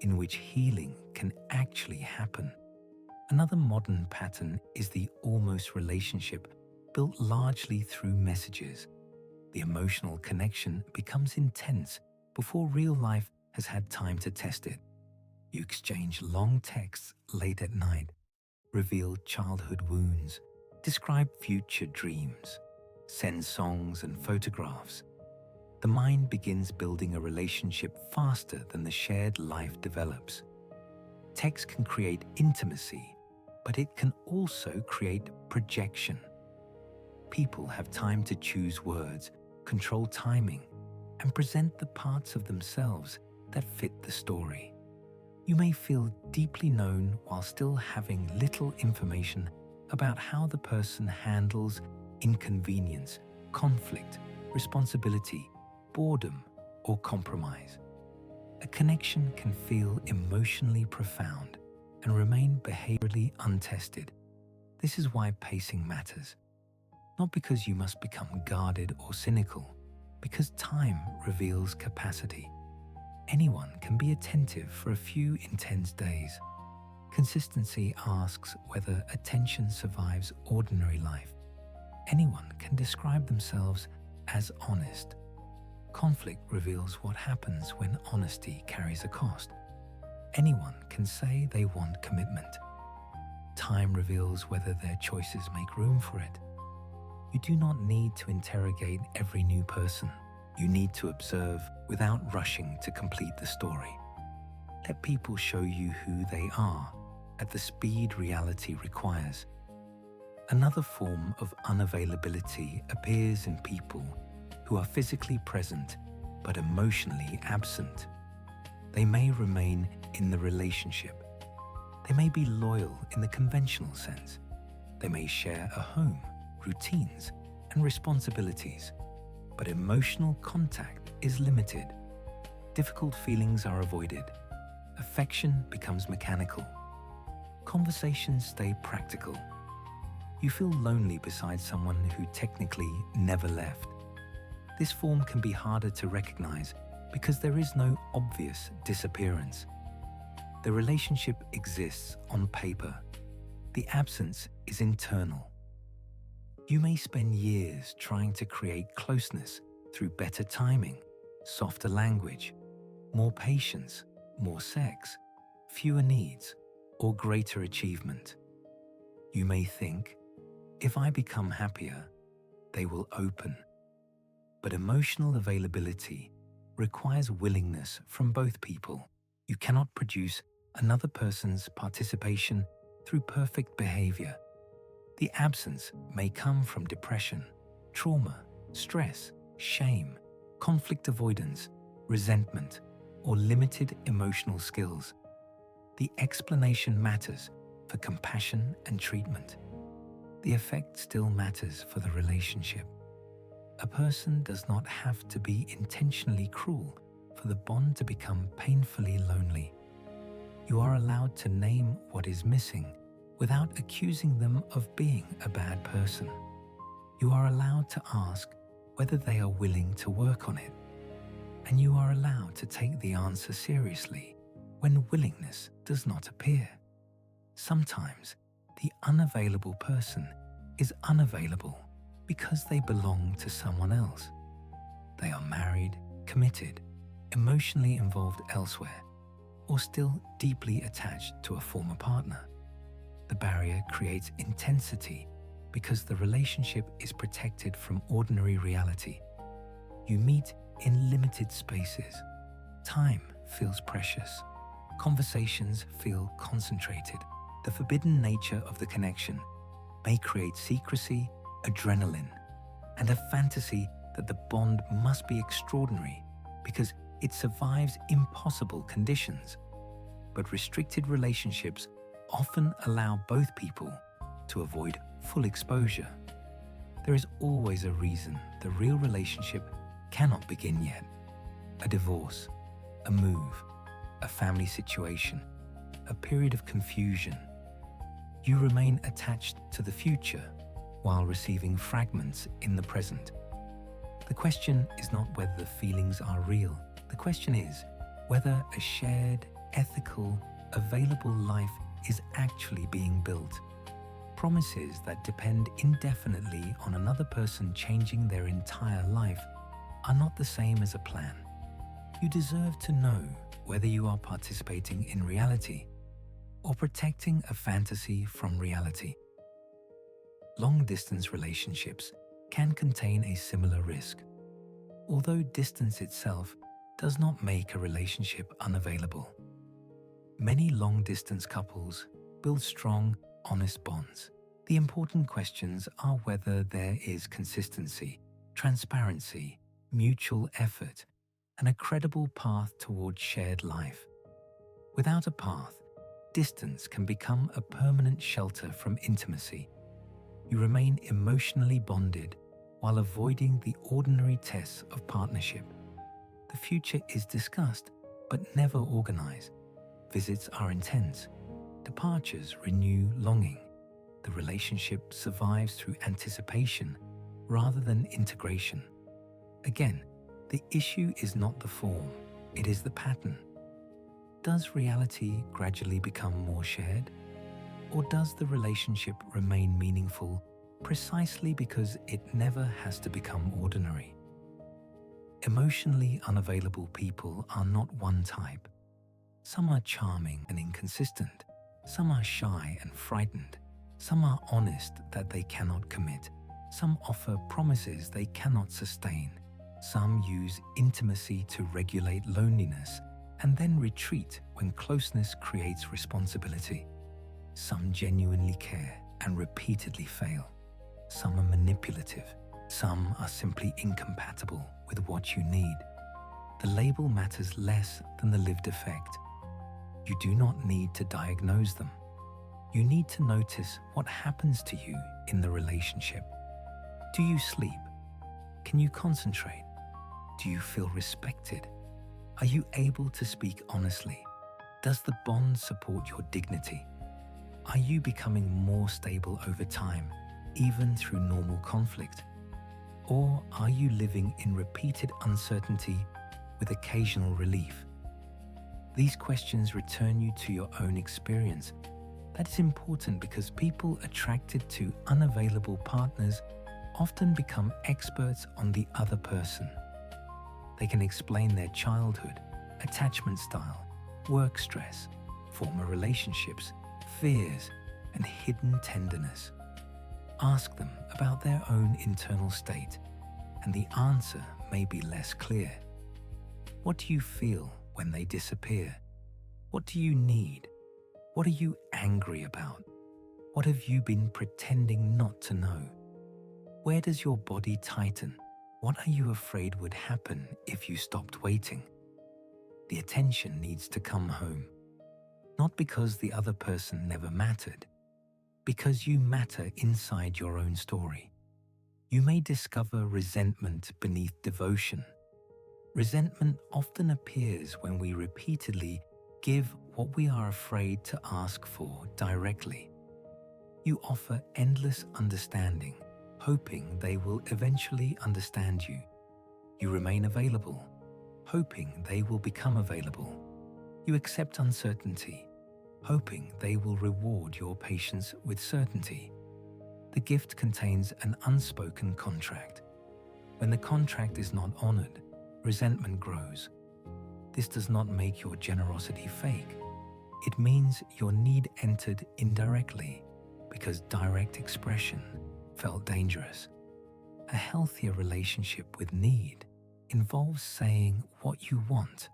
in which healing can actually happen. Another modern pattern is the almost relationship built largely through messages. The emotional connection becomes intense before real life has had time to test it. You exchange long texts late at night, reveal childhood wounds, describe future dreams, send songs and photographs. The mind begins building a relationship faster than the shared life develops. Text can create intimacy, but it can also create projection. People have time to choose words, control timing, and present the parts of themselves that fit the story. You may feel deeply known while still having little information about how the person handles inconvenience, conflict, responsibility, boredom, or compromise. A connection can feel emotionally profound and remain behaviorally untested. This is why pacing matters. Not because you must become guarded or cynical, because time reveals capacity. Anyone can be attentive for a few intense days. Consistency asks whether attention survives ordinary life. Anyone can describe themselves as honest. Conflict reveals what happens when honesty carries a cost. Anyone can say they want commitment. Time reveals whether their choices make room for it. You do not need to interrogate every new person. You need to observe without rushing to complete the story. Let people show you who they are at the speed reality requires. Another form of unavailability appears in people who are physically present but emotionally absent. They may remain in the relationship. They may be loyal in the conventional sense. They may share a home, routines, and responsibilities, but emotional contact is limited. Difficult feelings are avoided. Affection becomes mechanical. Conversations stay practical. You feel lonely beside someone who technically never left. This form can be harder to recognize because there is no obvious disappearance. The relationship exists on paper. The absence is internal. You may spend years trying to create closeness through better timing, softer language, more patience, more sex, fewer needs, or greater achievement. You may think, if I become happier, they will open. But emotional availability requires willingness from both people. You cannot produce another person's participation through perfect behavior. The absence may come from depression, trauma, stress, shame, conflict avoidance, resentment, or limited emotional skills. The explanation matters for compassion and treatment. The effect still matters for the relationship. A person does not have to be intentionally cruel for the bond to become painfully lonely. You are allowed to name what is missing without accusing them of being a bad person. You are allowed to ask whether they are willing to work on it. And you are allowed to take the answer seriously when willingness does not appear. Sometimes the unavailable person is unavailable because they belong to someone else. They are married, committed, emotionally involved elsewhere, or still deeply attached to a former partner. The barrier creates intensity because the relationship is protected from ordinary reality. You meet in limited spaces. Time feels precious. Conversations feel concentrated. The forbidden nature of the connection may create secrecy, adrenaline, and a fantasy that the bond must be extraordinary because it survives impossible conditions. But restricted relationships often allow both people to avoid full exposure. There is always a reason the real relationship cannot begin yet. A divorce, a move, a family situation, a period of confusion. You remain attached to the future while receiving fragments in the present. The question is not whether the feelings are real. The question is whether a shared, ethical, available life is actually being built. Promises that depend indefinitely on another person changing their entire life are not the same as a plan. You deserve to know whether you are participating in reality or protecting a fantasy from reality. long-distance relationships can contain a similar risk. Although distance itself does not make a relationship unavailable, many long-distance couples build strong, honest bonds. The important questions are whether there is consistency, transparency, mutual effort, and a credible path toward shared life. Without a path, distance can become a permanent shelter from intimacy. You remain emotionally bonded while avoiding the ordinary tests of partnership. The future is discussed, but never organized. Visits are intense. Departures renew longing. The relationship survives through anticipation rather than integration. Again, the issue is not the form, it is the pattern. Does reality gradually become more shared? Or does the relationship remain meaningful precisely because it never has to become ordinary? Emotionally unavailable people are not one type. Some are charming and inconsistent. Some are shy and frightened. Some are honest that they cannot commit. Some offer promises they cannot sustain. Some use intimacy to regulate loneliness and then retreat when closeness creates responsibility. Some genuinely care and repeatedly fail. Some are manipulative. Some are simply incompatible with what you need. The label matters less than the lived effect. You do not need to diagnose them. You need to notice what happens to you in the relationship. Do you sleep? Can you concentrate? Do you feel respected? Are you able to speak honestly? Does the bond support your dignity? Are you becoming more stable over time, even through normal conflict? Or are you living in repeated uncertainty with occasional relief? These questions return you to your own experience. That is important because people attracted to unavailable partners often become experts on the other person. They can explain their childhood, attachment style, work stress, former relationships, fears, and hidden tenderness. Ask them about their own internal state, and the answer may be less clear. What do you feel when they disappear? What do you need? What are you angry about? What have you been pretending not to know? Where does your body tighten? What are you afraid would happen if you stopped waiting? The attention needs to come home. Not because the other person never mattered, because you matter inside your own story. You may discover resentment beneath devotion. Resentment often appears when we repeatedly give what we are afraid to ask for directly. You offer endless understanding, hoping they will eventually understand you. You remain available, hoping they will become available. You accept uncertainty, hoping they will reward your patience with certainty. The gift contains an unspoken contract. When the contract is not honored, resentment grows. This does not make your generosity fake. It means your need entered indirectly because direct expression felt dangerous. A healthier relationship with need involves saying what you want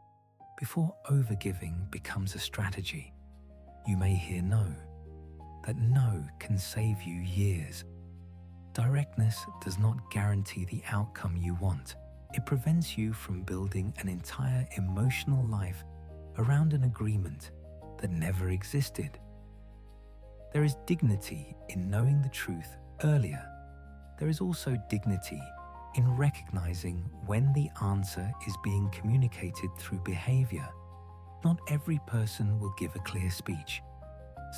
before overgiving becomes a strategy. You may hear no. That no can save you years. Directness does not guarantee the outcome you want. It prevents you from building an entire emotional life around an agreement that never existed. There is dignity in knowing the truth earlier. There is also dignity in recognizing when the answer is being communicated through behavior. Not every person will give a clear speech.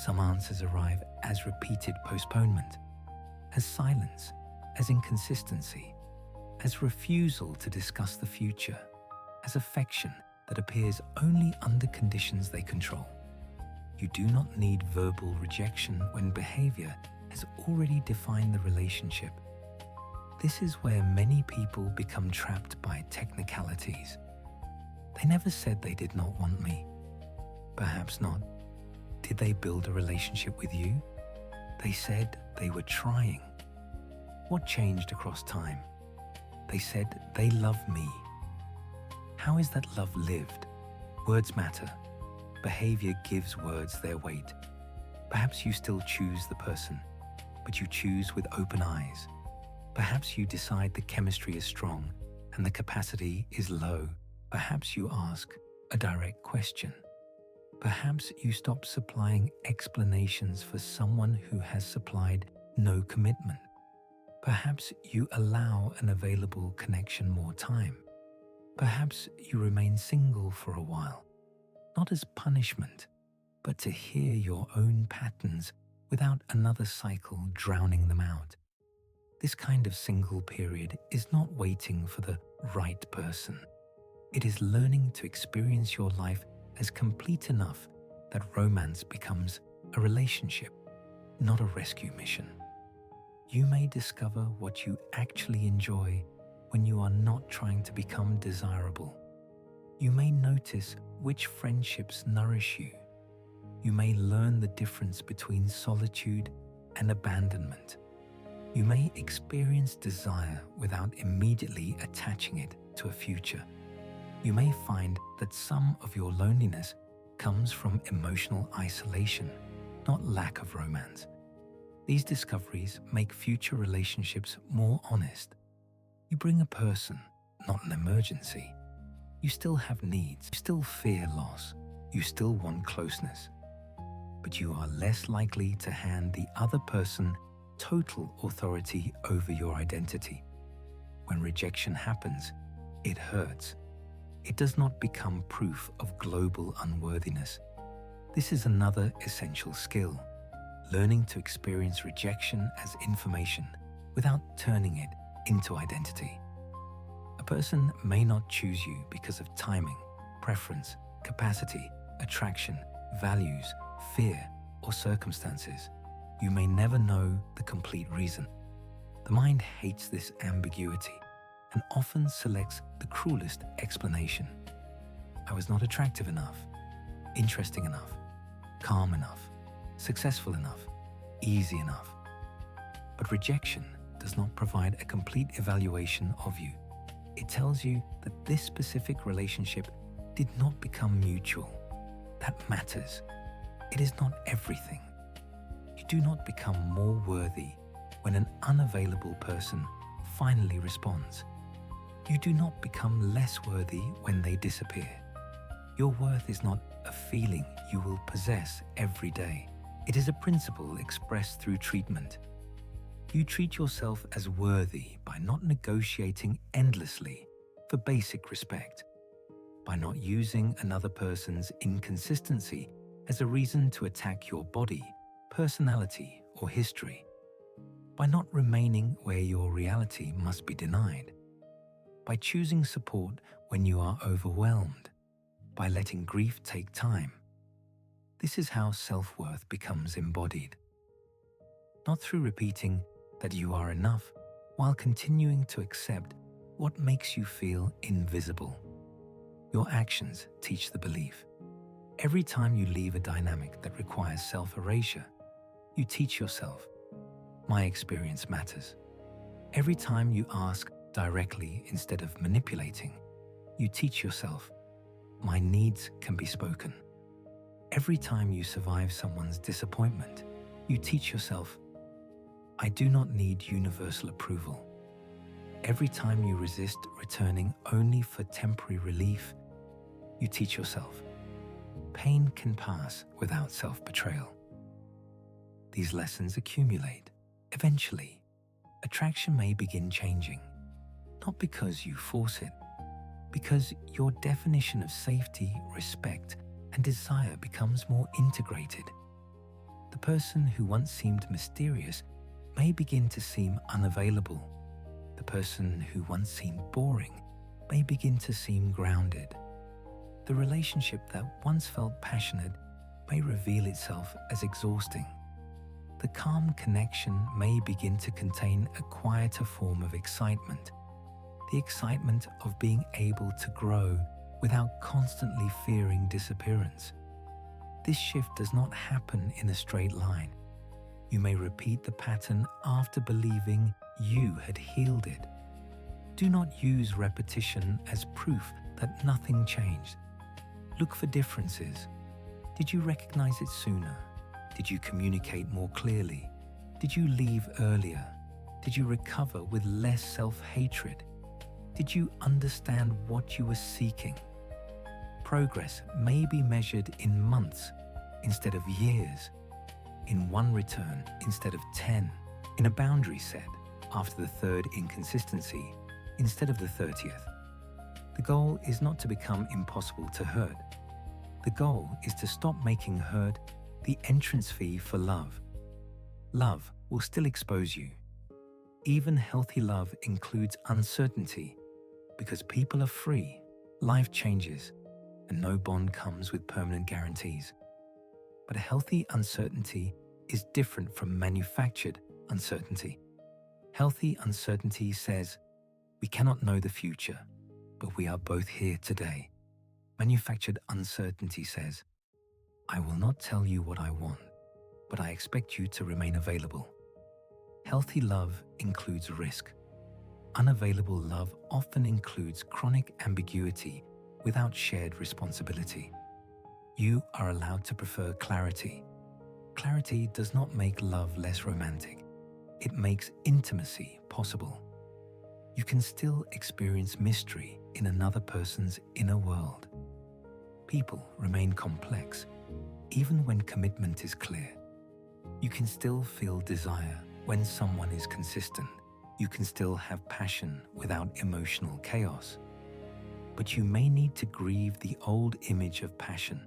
Some answers arrive as repeated postponement, as silence, as inconsistency, as refusal to discuss the future, as affection that appears only under conditions they control. You do not need verbal rejection when behavior has already defined the relationship. This is where many people become trapped by technicalities. They never said they did not want me. Perhaps not. Did they build a relationship with you? They said they were trying. What changed across time? They said they love me. How is that love lived? Words matter. Behavior gives words their weight. Perhaps you still choose the person, but you choose with open eyes. Perhaps you decide the chemistry is strong and the capacity is low. Perhaps you ask a direct question. Perhaps you stop supplying explanations for someone who has supplied no commitment. Perhaps you allow an available connection more time. Perhaps you remain single for a while, not as punishment, but to hear your own patterns without another cycle drowning them out. This kind of single period is not waiting for the right person. It is learning to experience your life as complete enough that romance becomes a relationship, not a rescue mission. You may discover what you actually enjoy when you are not trying to become desirable. You may notice which friendships nourish you. You may learn the difference between solitude and abandonment. You may experience desire without immediately attaching it to a future. You may find that some of your loneliness comes from emotional isolation, not lack of romance. These discoveries make future relationships more honest. You bring a person, not an emergency. You still have needs, you still fear loss, you still want closeness. But you are less likely to hand the other person total authority over your identity. When rejection happens, it hurts. It does not become proof of global unworthiness. This is another essential skill, learning to experience rejection as information without turning it into identity. A person may not choose you because of timing, preference, capacity, attraction, values, fear, or circumstances. You may never know the complete reason. The mind hates this ambiguity and often selects the cruelest explanation. I was not attractive enough, interesting enough, calm enough, successful enough, easy enough. But rejection does not provide a complete evaluation of you. It tells you that this specific relationship did not become mutual. That matters. It is not everything. You do not become more worthy when an unavailable person finally responds. You do not become less worthy when they disappear. Your worth is not a feeling you will possess every day. It is a principle expressed through treatment. You treat yourself as worthy by not negotiating endlessly for basic respect, by not using another person's inconsistency as a reason to attack your body, personality, or history, by not remaining where your reality must be denied, by choosing support when you are overwhelmed, by letting grief take time. This is how self-worth becomes embodied. Not through repeating that you are enough while continuing to accept what makes you feel invisible. Your actions teach the belief. Every time you leave a dynamic that requires self-erasure, you teach yourself, my experience matters. Every time you ask directly instead of manipulating, you teach yourself, my needs can be spoken. Every time you survive someone's disappointment, you teach yourself, I do not need universal approval. Every time you resist returning only for temporary relief, you teach yourself, pain can pass without self-betrayal. These lessons accumulate. Eventually, attraction may begin changing, not because you force it, because your definition of safety, respect, and desire becomes more integrated. The person who once seemed mysterious may begin to seem unavailable. The person who once seemed boring may begin to seem grounded. The relationship that once felt passionate may reveal itself as exhausting. The calm connection may begin to contain a quieter form of excitement, the excitement of being able to grow without constantly fearing disappearance. This shift does not happen in a straight line. You may repeat the pattern after believing you had healed it. Do not use repetition as proof that nothing changed. Look for differences. Did you recognize it sooner? Did you communicate more clearly? Did you leave earlier? Did you recover with less self-hatred? Did you understand what you were seeking? Progress may be measured in months instead of years, in one return instead of 10, in a boundary set after the third inconsistency instead of the 30th. The goal is not to become impossible to hurt. The goal is to stop making hurt the entrance fee for love. Love will still expose you. Even healthy love includes uncertainty because people are free, life changes, and no bond comes with permanent guarantees. But a healthy uncertainty is different from manufactured uncertainty. Healthy uncertainty says, we cannot know the future, but we are both here today. Manufactured uncertainty says, I will not tell you what I want, but I expect you to remain available. Healthy love includes risk. Unavailable love often includes chronic ambiguity without shared responsibility. You are allowed to prefer clarity. Clarity does not make love less romantic. It makes intimacy possible. You can still experience mystery in another person's inner world. People remain complex, even when commitment is clear. You can still feel desire when someone is consistent. You can still have passion without emotional chaos. But you may need to grieve the old image of passion,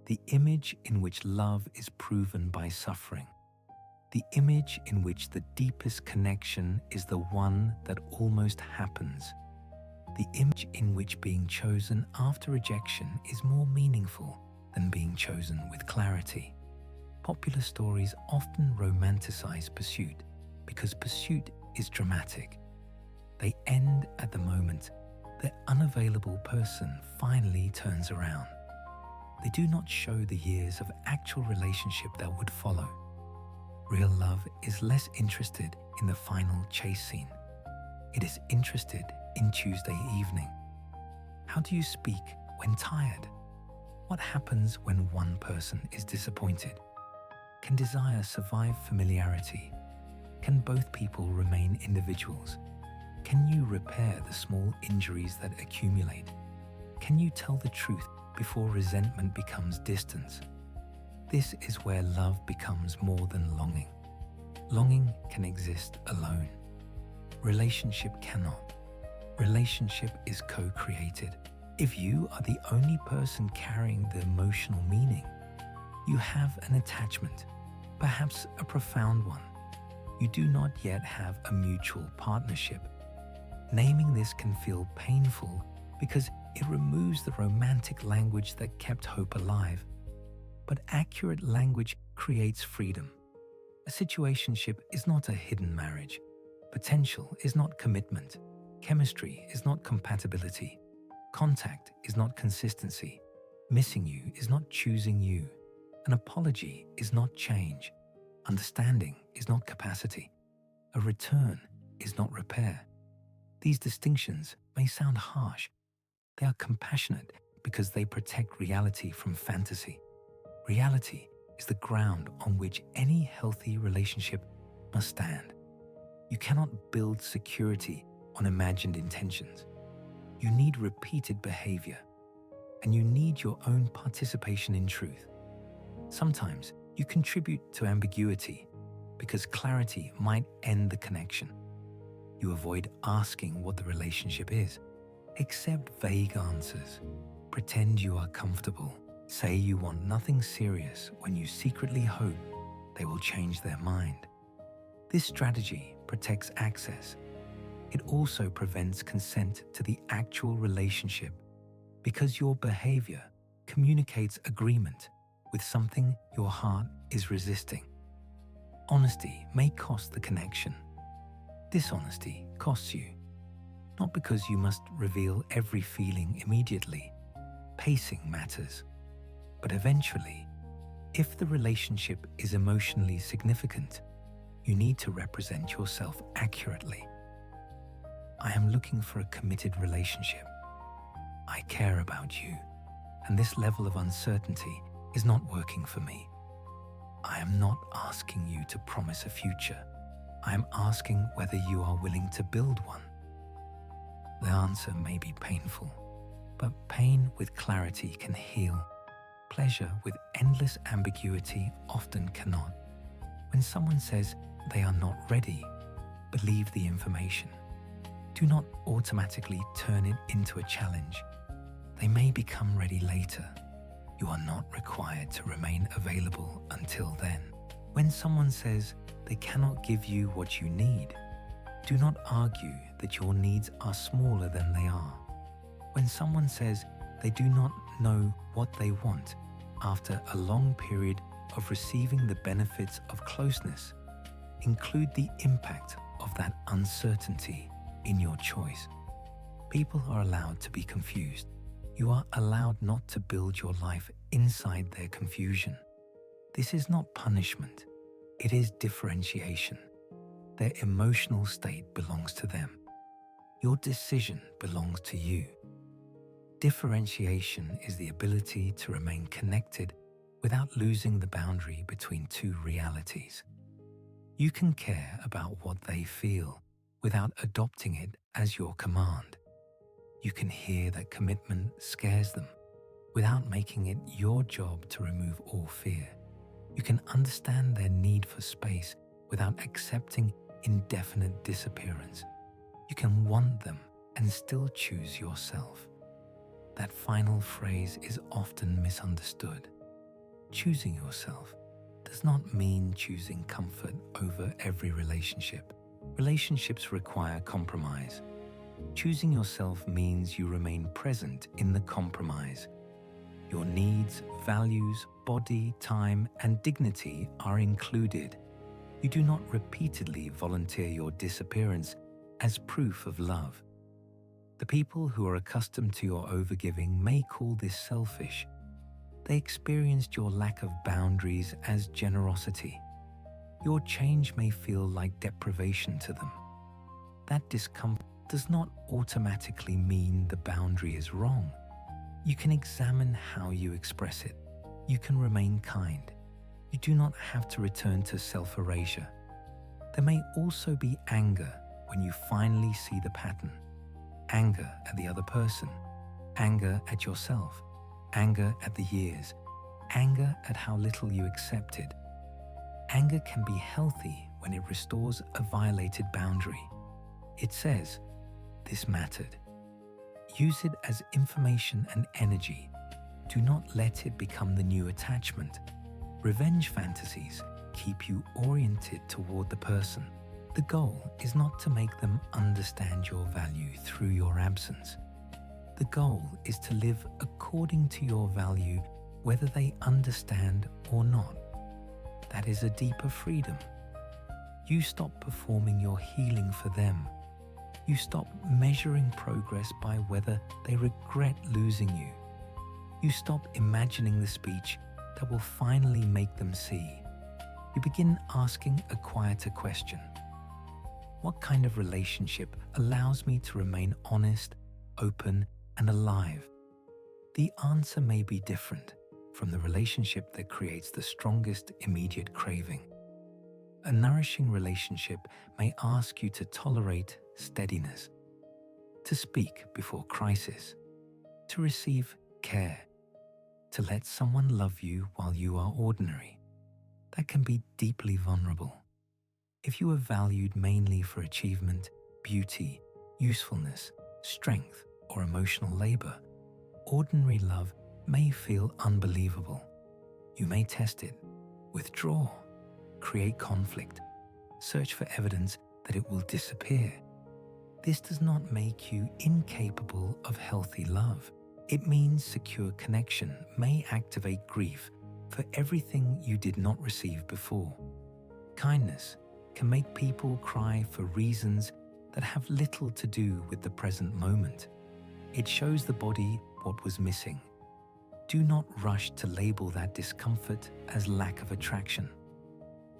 the image in which love is proven by suffering, the image in which the deepest connection is the one that almost happens, the image in which being chosen after rejection is more meaningful than being chosen with clarity. Popular stories often romanticize pursuit because pursuit is dramatic. They end at the moment the unavailable person finally turns around. They do not show the years of actual relationship that would follow. Real love is less interested in the final chase scene. It is interested in Tuesday evening. How do you speak when tired? What happens when one person is disappointed? Can desire survive familiarity? Can both people remain individuals? Can you repair the small injuries that accumulate? Can you tell the truth before resentment becomes distance? This is where love becomes more than longing. Longing can exist alone. Relationship cannot. Relationship is co-created. If you are the only person carrying the emotional meaning, you have an attachment, perhaps a profound one. You do not yet have a mutual partnership. Naming this can feel painful because it removes the romantic language that kept hope alive. But accurate language creates freedom. A situationship is not a hidden marriage. Potential is not commitment. Chemistry is not compatibility. Contact is not consistency. Missing you is not choosing you. An apology is not change. Understanding is not capacity. A return is not repair. These distinctions may sound harsh. They are compassionate because they protect reality from fantasy. Reality is the ground on which any healthy relationship must stand. You cannot build security on imagined intentions. You need repeated behavior, and you need your own participation in truth. Sometimes you contribute to ambiguity because clarity might end the connection. You avoid asking what the relationship is. Accept vague answers. Pretend you are comfortable. Say you want nothing serious when you secretly hope they will change their mind. This strategy protects access. It also prevents consent to the actual relationship because your behavior communicates agreement with something your heart is resisting. Honesty may cost the connection. Dishonesty costs you, not because you must reveal every feeling immediately. Pacing matters. But eventually, if the relationship is emotionally significant, You need to represent yourself accurately. I am looking for a committed relationship. I care about you, and this level of uncertainty is not working for me. I am not asking you to promise a future. I am asking whether you are willing to build one. The answer may be painful, but pain with clarity can heal. Pleasure with endless ambiguity often cannot. When someone says they are not ready, believe the information. Do not automatically turn it into a challenge. They may become ready later. You are not required to remain available until then. When someone says they cannot give you what you need, do not argue that your needs are smaller than they are. When someone says they do not know what they want after a long period of receiving the benefits of closeness, include the impact of that uncertainty in your choice. People are allowed to be confused. You are allowed not to build your life inside their confusion. This is not punishment. It is differentiation. Their emotional state belongs to them. Your decision belongs to you. Differentiation is the ability to remain connected without losing the boundary between two realities. You can care about what they feel without adopting it as your command. You can hear that commitment scares them without making it your job to remove all fear. You can understand their need for space without accepting indefinite disappearance. You can want them and still choose yourself. That final phrase is often misunderstood. Choosing yourself does not mean choosing comfort over every relationship. Relationships require compromise. Choosing yourself means you remain present in the compromise. Your needs, values, body, time, and dignity are included. You do not repeatedly volunteer your disappearance as proof of love. The people who are accustomed to your overgiving may call this selfish. They experienced your lack of boundaries as generosity. Your change may feel like deprivation to them. That discomfort does not automatically mean the boundary is wrong. You can examine how you express it. You can remain kind. You do not have to return to self-erasure. There may also be anger when you finally see the pattern. Anger at the other person, anger at yourself, anger at the years, anger at how little you accepted. Anger can be healthy when it restores a violated boundary. It says, "This mattered." Use it as information and energy. Do not let it become the new attachment. Revenge fantasies keep you oriented toward the person. The goal is not to make them understand your value through your absence. The goal is to live according to your value, whether they understand or not. That is a deeper freedom. You stop performing your healing for them. You stop measuring progress by whether they regret losing you. You stop imagining the speech that will finally make them see. You begin asking a quieter question. What kind of relationship allows me to remain honest, open, and alive? The answer may be different from the relationship that creates the strongest immediate craving. A nourishing relationship may ask you to tolerate steadiness, to speak before crisis, to receive care, to let someone love you while you are ordinary. That can be deeply vulnerable. If you are valued mainly for achievement, beauty, usefulness, strength, or emotional labor, ordinary love may feel unbelievable. You may test it, withdraw, create conflict, search for evidence that it will disappear. This does not make you incapable of healthy love. It means secure connection may activate grief for everything you did not receive before. Kindness can make people cry for reasons that have little to do with the present moment. It shows the body what was missing. Do not rush to label that discomfort as lack of attraction.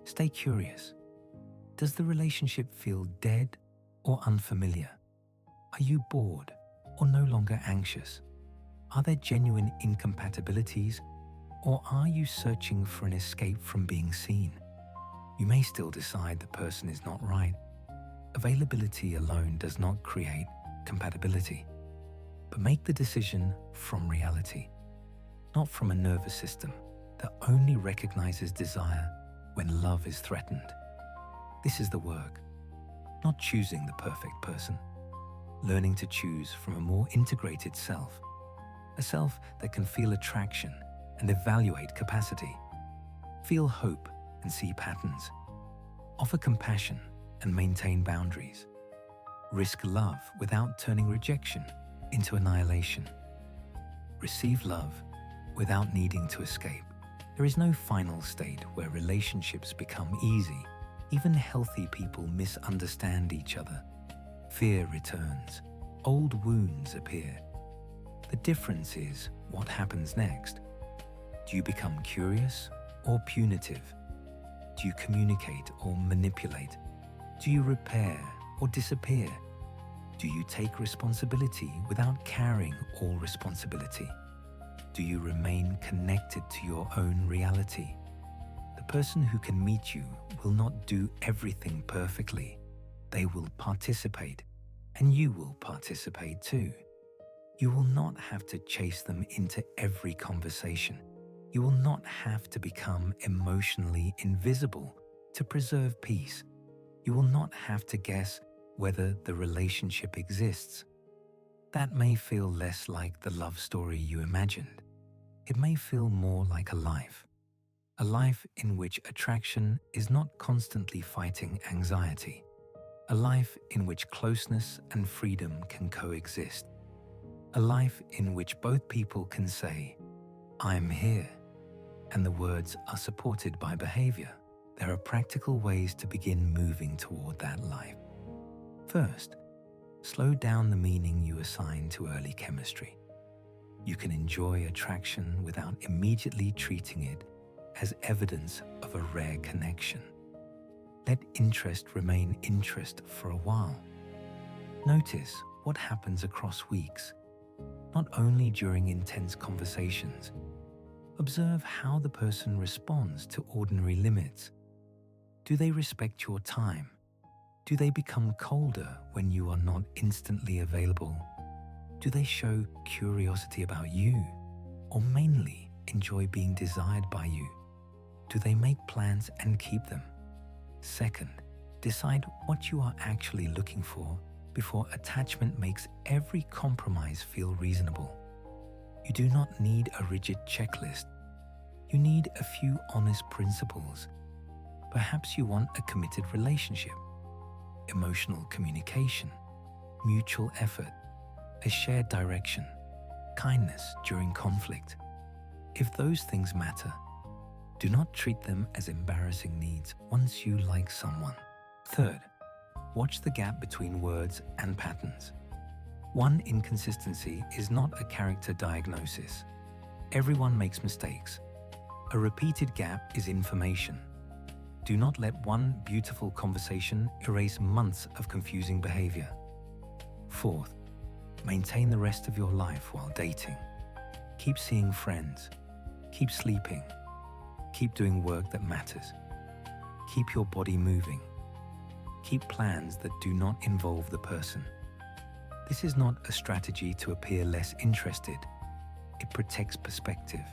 Stay curious. Does the relationship feel dead or unfamiliar? Are you bored or no longer anxious? Are there genuine incompatibilities, or are you searching for an escape from being seen? You may still decide the person is not right. Availability alone does not create compatibility, but make the decision from reality, not from a nervous system that only recognizes desire when love is threatened. This is the work, not choosing the perfect person, learning to choose from a more integrated self, a self that can feel attraction and evaluate capacity, feel hope and see patterns, offer compassion and maintain boundaries, risk love without turning rejection into annihilation, receive love without needing to escape. There is no final state where relationships become easy. Even healthy people misunderstand each other. Fear returns. Old wounds appear. The difference is what happens next. Do you become curious or punitive? Do you communicate or manipulate? Do you repair or disappear? Do you take responsibility without carrying all responsibility? Do you remain connected to your own reality? The person who can meet you will not do everything perfectly. They will participate, and you will participate too. You will not have to chase them into every conversation. You will not have to become emotionally invisible to preserve peace. You will not have to guess whether the relationship exists. That may feel less like the love story you imagined. It may feel more like a life in which attraction is not constantly fighting anxiety, a life in which closeness and freedom can coexist, a life in which both people can say, "I'm here," and the words are supported by behavior. There are practical ways to begin moving toward that life. First, slow down the meaning you assign to early chemistry. You can enjoy attraction without immediately treating it as evidence of a rare connection. Let interest remain interest for a while. Notice what happens across weeks, not only during intense conversations. Observe how the person responds to ordinary limits. Do they respect your time? Do they become colder when you are not instantly available? Do they show curiosity about you, or mainly enjoy being desired by you? Do they make plans and keep them? Second, decide what you are actually looking for before attachment makes every compromise feel reasonable. You do not need a rigid checklist. You need a few honest principles. Perhaps you want a committed relationship, emotional communication, mutual effort, a shared direction, kindness during conflict. If those things matter, do not treat them as embarrassing needs once you like someone. Third, watch the gap between words and patterns. One inconsistency is not a character diagnosis. Everyone makes mistakes. A repeated gap is information. Do not let one beautiful conversation erase months of confusing behavior. Fourth, maintain the rest of your life while dating. Keep seeing friends. Keep sleeping. Keep doing work that matters. Keep your body moving. Keep plans that do not involve the person. This is not a strategy to appear less interested. It protects perspective.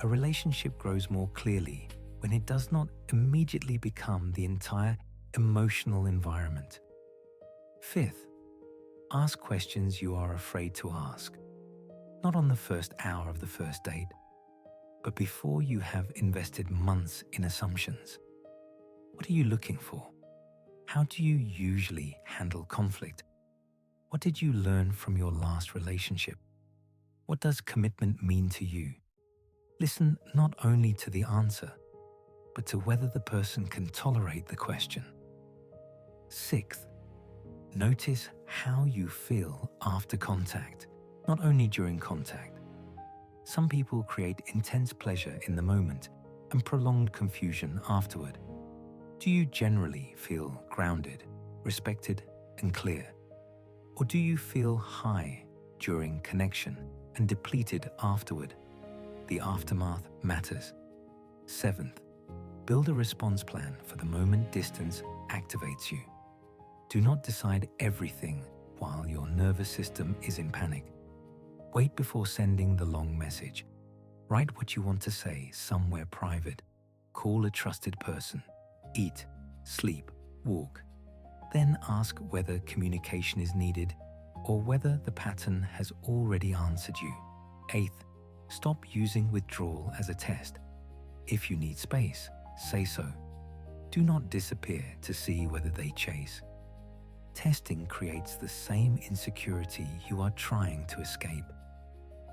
A relationship grows more clearly when it does not immediately become the entire emotional environment. Fifth, ask questions you are afraid to ask. Not on the first hour of the first date, but before you have invested months in assumptions. What are you looking for? How do you usually handle conflict? What did you learn from your last relationship? What does commitment mean to you? Listen not only to the answer, but to whether the person can tolerate the question. Sixth, notice how you feel after contact, not only during contact. Some people create intense pleasure in the moment and prolonged confusion afterward. Do you generally feel grounded, respected, and clear? Or do you feel high during connection and depleted afterward? The aftermath matters. Seventh, build a response plan for the moment distance activates you. Do not decide everything while your nervous system is in panic. Wait before sending the long message. Write what you want to say somewhere private. Call a trusted person. Eat, sleep, walk. Then ask whether communication is needed or whether the pattern has already answered you. Eighth, stop using withdrawal as a test. If you need space, say so. Do not disappear to see whether they chase. Testing creates the same insecurity you are trying to escape.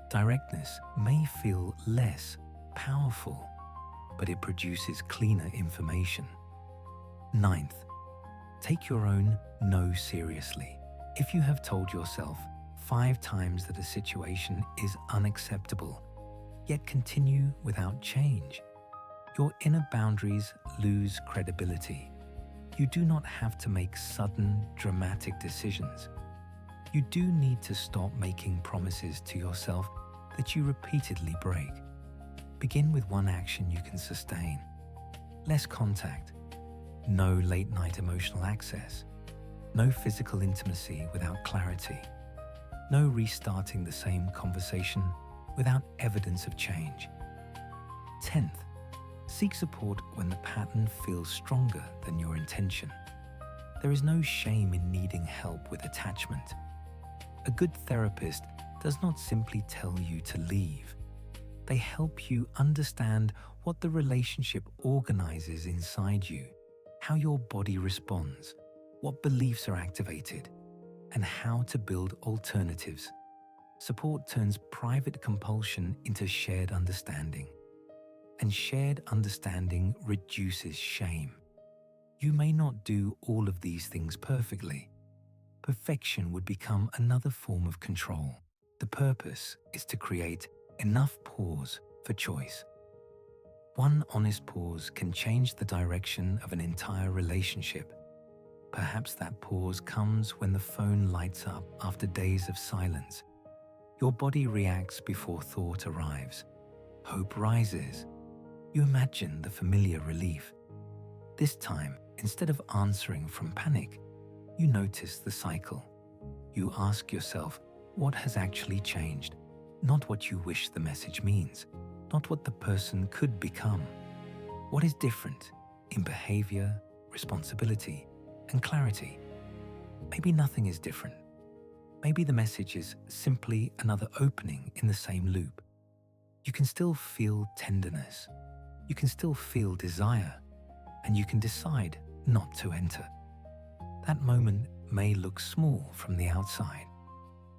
Directness may feel less powerful, but it produces cleaner information. Ninth, take your own no seriously. If you have told yourself 5 times that a situation is unacceptable, yet continue without change, your inner boundaries lose credibility. You do not have to make sudden, dramatic decisions. You do need to stop making promises to yourself that you repeatedly break. Begin with one action you can sustain. Less contact. No late-night emotional access. No physical intimacy without clarity. No restarting the same conversation without evidence of change. 10th, seek support when the pattern feels stronger than your intention. There is no shame in needing help with attachment. A good therapist does not simply tell you to leave. They help you understand what the relationship organizes inside you, how your body responds, what beliefs are activated, and how to build alternatives. Support turns private compulsion into shared understanding. And shared understanding reduces shame. You may not do all of these things perfectly. Perfection would become another form of control. The purpose is to create enough pause for choice. One honest pause can change the direction of an entire relationship. Perhaps that pause comes when the phone lights up after days of silence. Your body reacts before thought arrives. Hope rises. You imagine the familiar relief. This time, instead of answering from panic, you notice the cycle. You ask yourself what has actually changed, not what you wish the message means, not what the person could become. What is different in behavior, responsibility, and clarity? Maybe nothing is different. Maybe the message is simply another opening in the same loop. You can still feel tenderness. You can still feel desire, and you can decide not to enter. That moment may look small from the outside.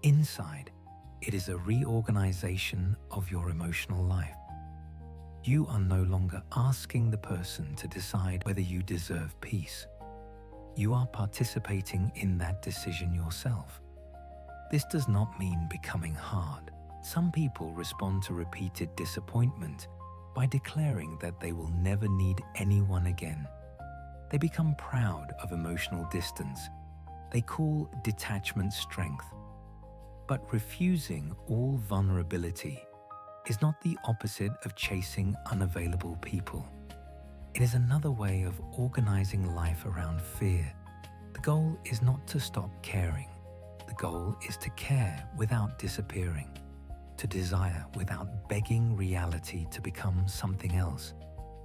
Inside, it is a reorganization of your emotional life. You are no longer asking the person to decide whether you deserve peace. You are participating in that decision yourself. This does not mean becoming hard. Some people respond to repeated disappointment by declaring that they will never need anyone again. They become proud of emotional distance. They call detachment strength. But refusing all vulnerability is not the opposite of chasing unavailable people. It is another way of organizing life around fear. The goal is not to stop caring. The goal is to care without disappearing, to desire without begging reality to become something else,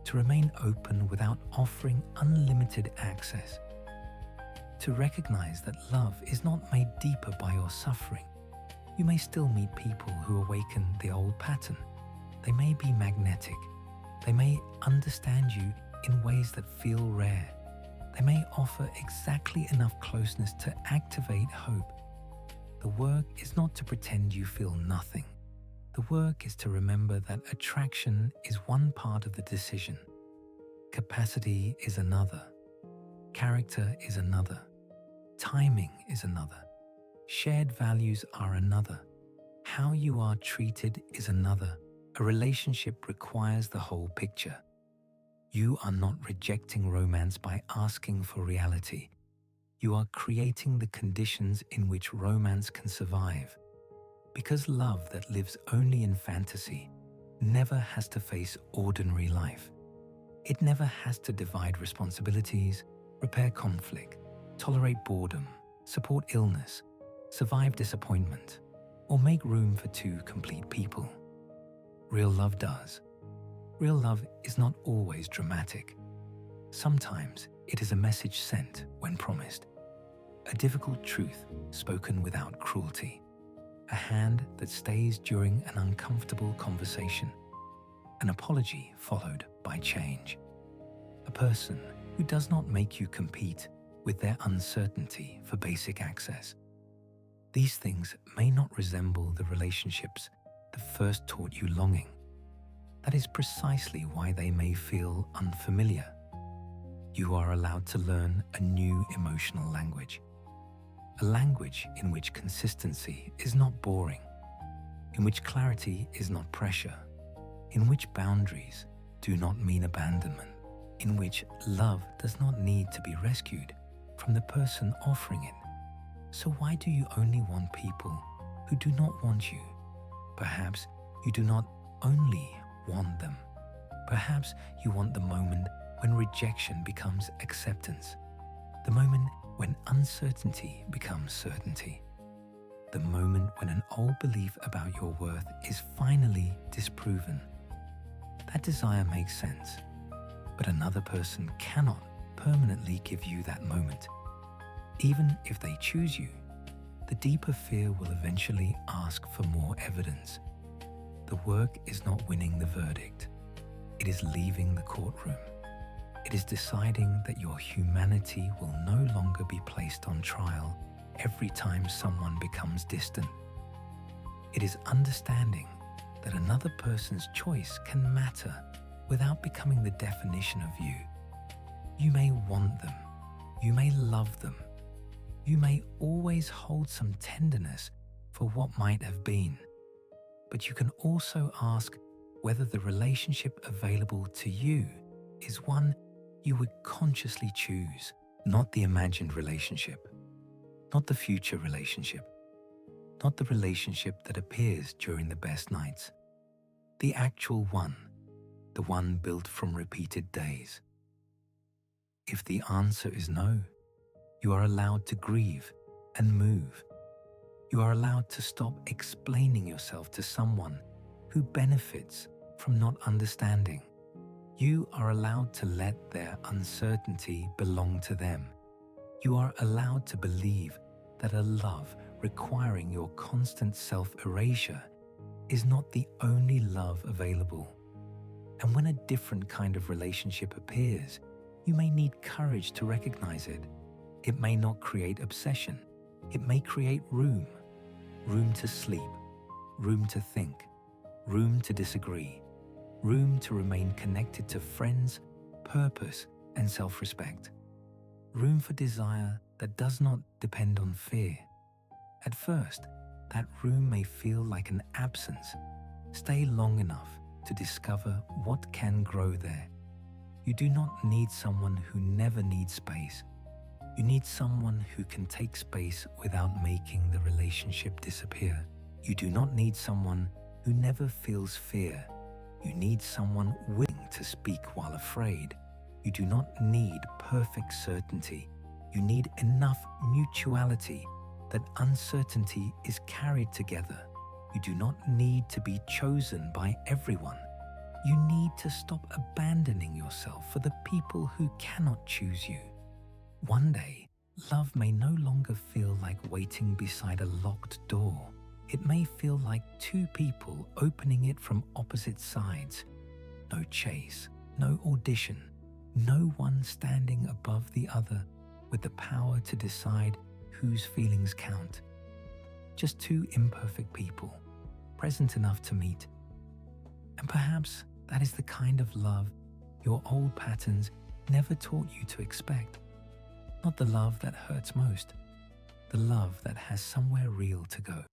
to remain open without offering unlimited access, to recognize that love is not made deeper by your suffering. You may still meet people who awaken the old pattern. They may be magnetic. They may understand you in ways that feel rare. They may offer exactly enough closeness to activate hope. The work is not to pretend you feel nothing. The work is to remember that attraction is one part of the decision. Capacity is another. Character is another. Timing is another. Shared values are another. How you are treated is another. A relationship requires the whole picture. You are not rejecting romance by asking for reality. You are creating the conditions in which romance can survive. Because love that lives only in fantasy never has to face ordinary life. It never has to divide responsibilities, repair conflict, tolerate boredom, support illness, survive disappointment, or make room for two complete people. Real love does. Real love is not always dramatic. Sometimes it is a message sent when promised, a difficult truth spoken without cruelty, a hand that stays during an uncomfortable conversation, an apology followed by change, a person who does not make you compete with their uncertainty for basic access. These things may not resemble the relationships that first taught you longing. That is precisely why they may feel unfamiliar. You are allowed to learn a new emotional language, a language in which consistency is not boring, in which clarity is not pressure, in which boundaries do not mean abandonment, in which love does not need to be rescued from the person offering it. So why do you only want people who do not want you? Perhaps you do not only want them. Perhaps you want the moment when rejection becomes acceptance, the moment when uncertainty becomes certainty, the moment when an old belief about your worth is finally disproven. That desire makes sense, but another person cannot permanently give you that moment. Even if they choose you, the deeper fear will eventually ask for more evidence. The work is not winning the verdict. It is leaving the courtroom. It is deciding that your humanity will no longer be placed on trial every time someone becomes distant. It is understanding that another person's choice can matter without becoming the definition of you. You may want them. You may love them. You may always hold some tenderness for what might have been. But you can also ask whether the relationship available to you is one you would consciously choose, not the imagined relationship, not the future relationship, not the relationship that appears during the best nights, the actual one, the one built from repeated days. If the answer is no, you are allowed to grieve and move. You are allowed to stop explaining yourself to someone who benefits from not understanding. You are allowed to let their uncertainty belong to them. You are allowed to believe that a love requiring your constant self-erasure is not the only love available. And when a different kind of relationship appears, you may need courage to recognize it. It may not create obsession. It may create room. Room to sleep, room to think, room to disagree, room to remain connected to friends, purpose, and self-respect. Room for desire that does not depend on fear. At first, that room may feel like an absence. Stay long enough to discover what can grow there. You do not need someone who never needs space. You need someone who can take space without making the relationship disappear. You do not need someone who never feels fear. You need someone willing to speak while afraid. You do not need perfect certainty. You need enough mutuality that uncertainty is carried together. You do not need to be chosen by everyone. You need to stop abandoning yourself for the people who cannot choose you. One day, love may no longer feel like waiting beside a locked door. It may feel like two people opening it from opposite sides. No chase, no audition, no one standing above the other with the power to decide whose feelings count. Just two imperfect people, present enough to meet. And perhaps that is the kind of love your old patterns never taught you to expect. Not the love that hurts most, the love that has somewhere real to go.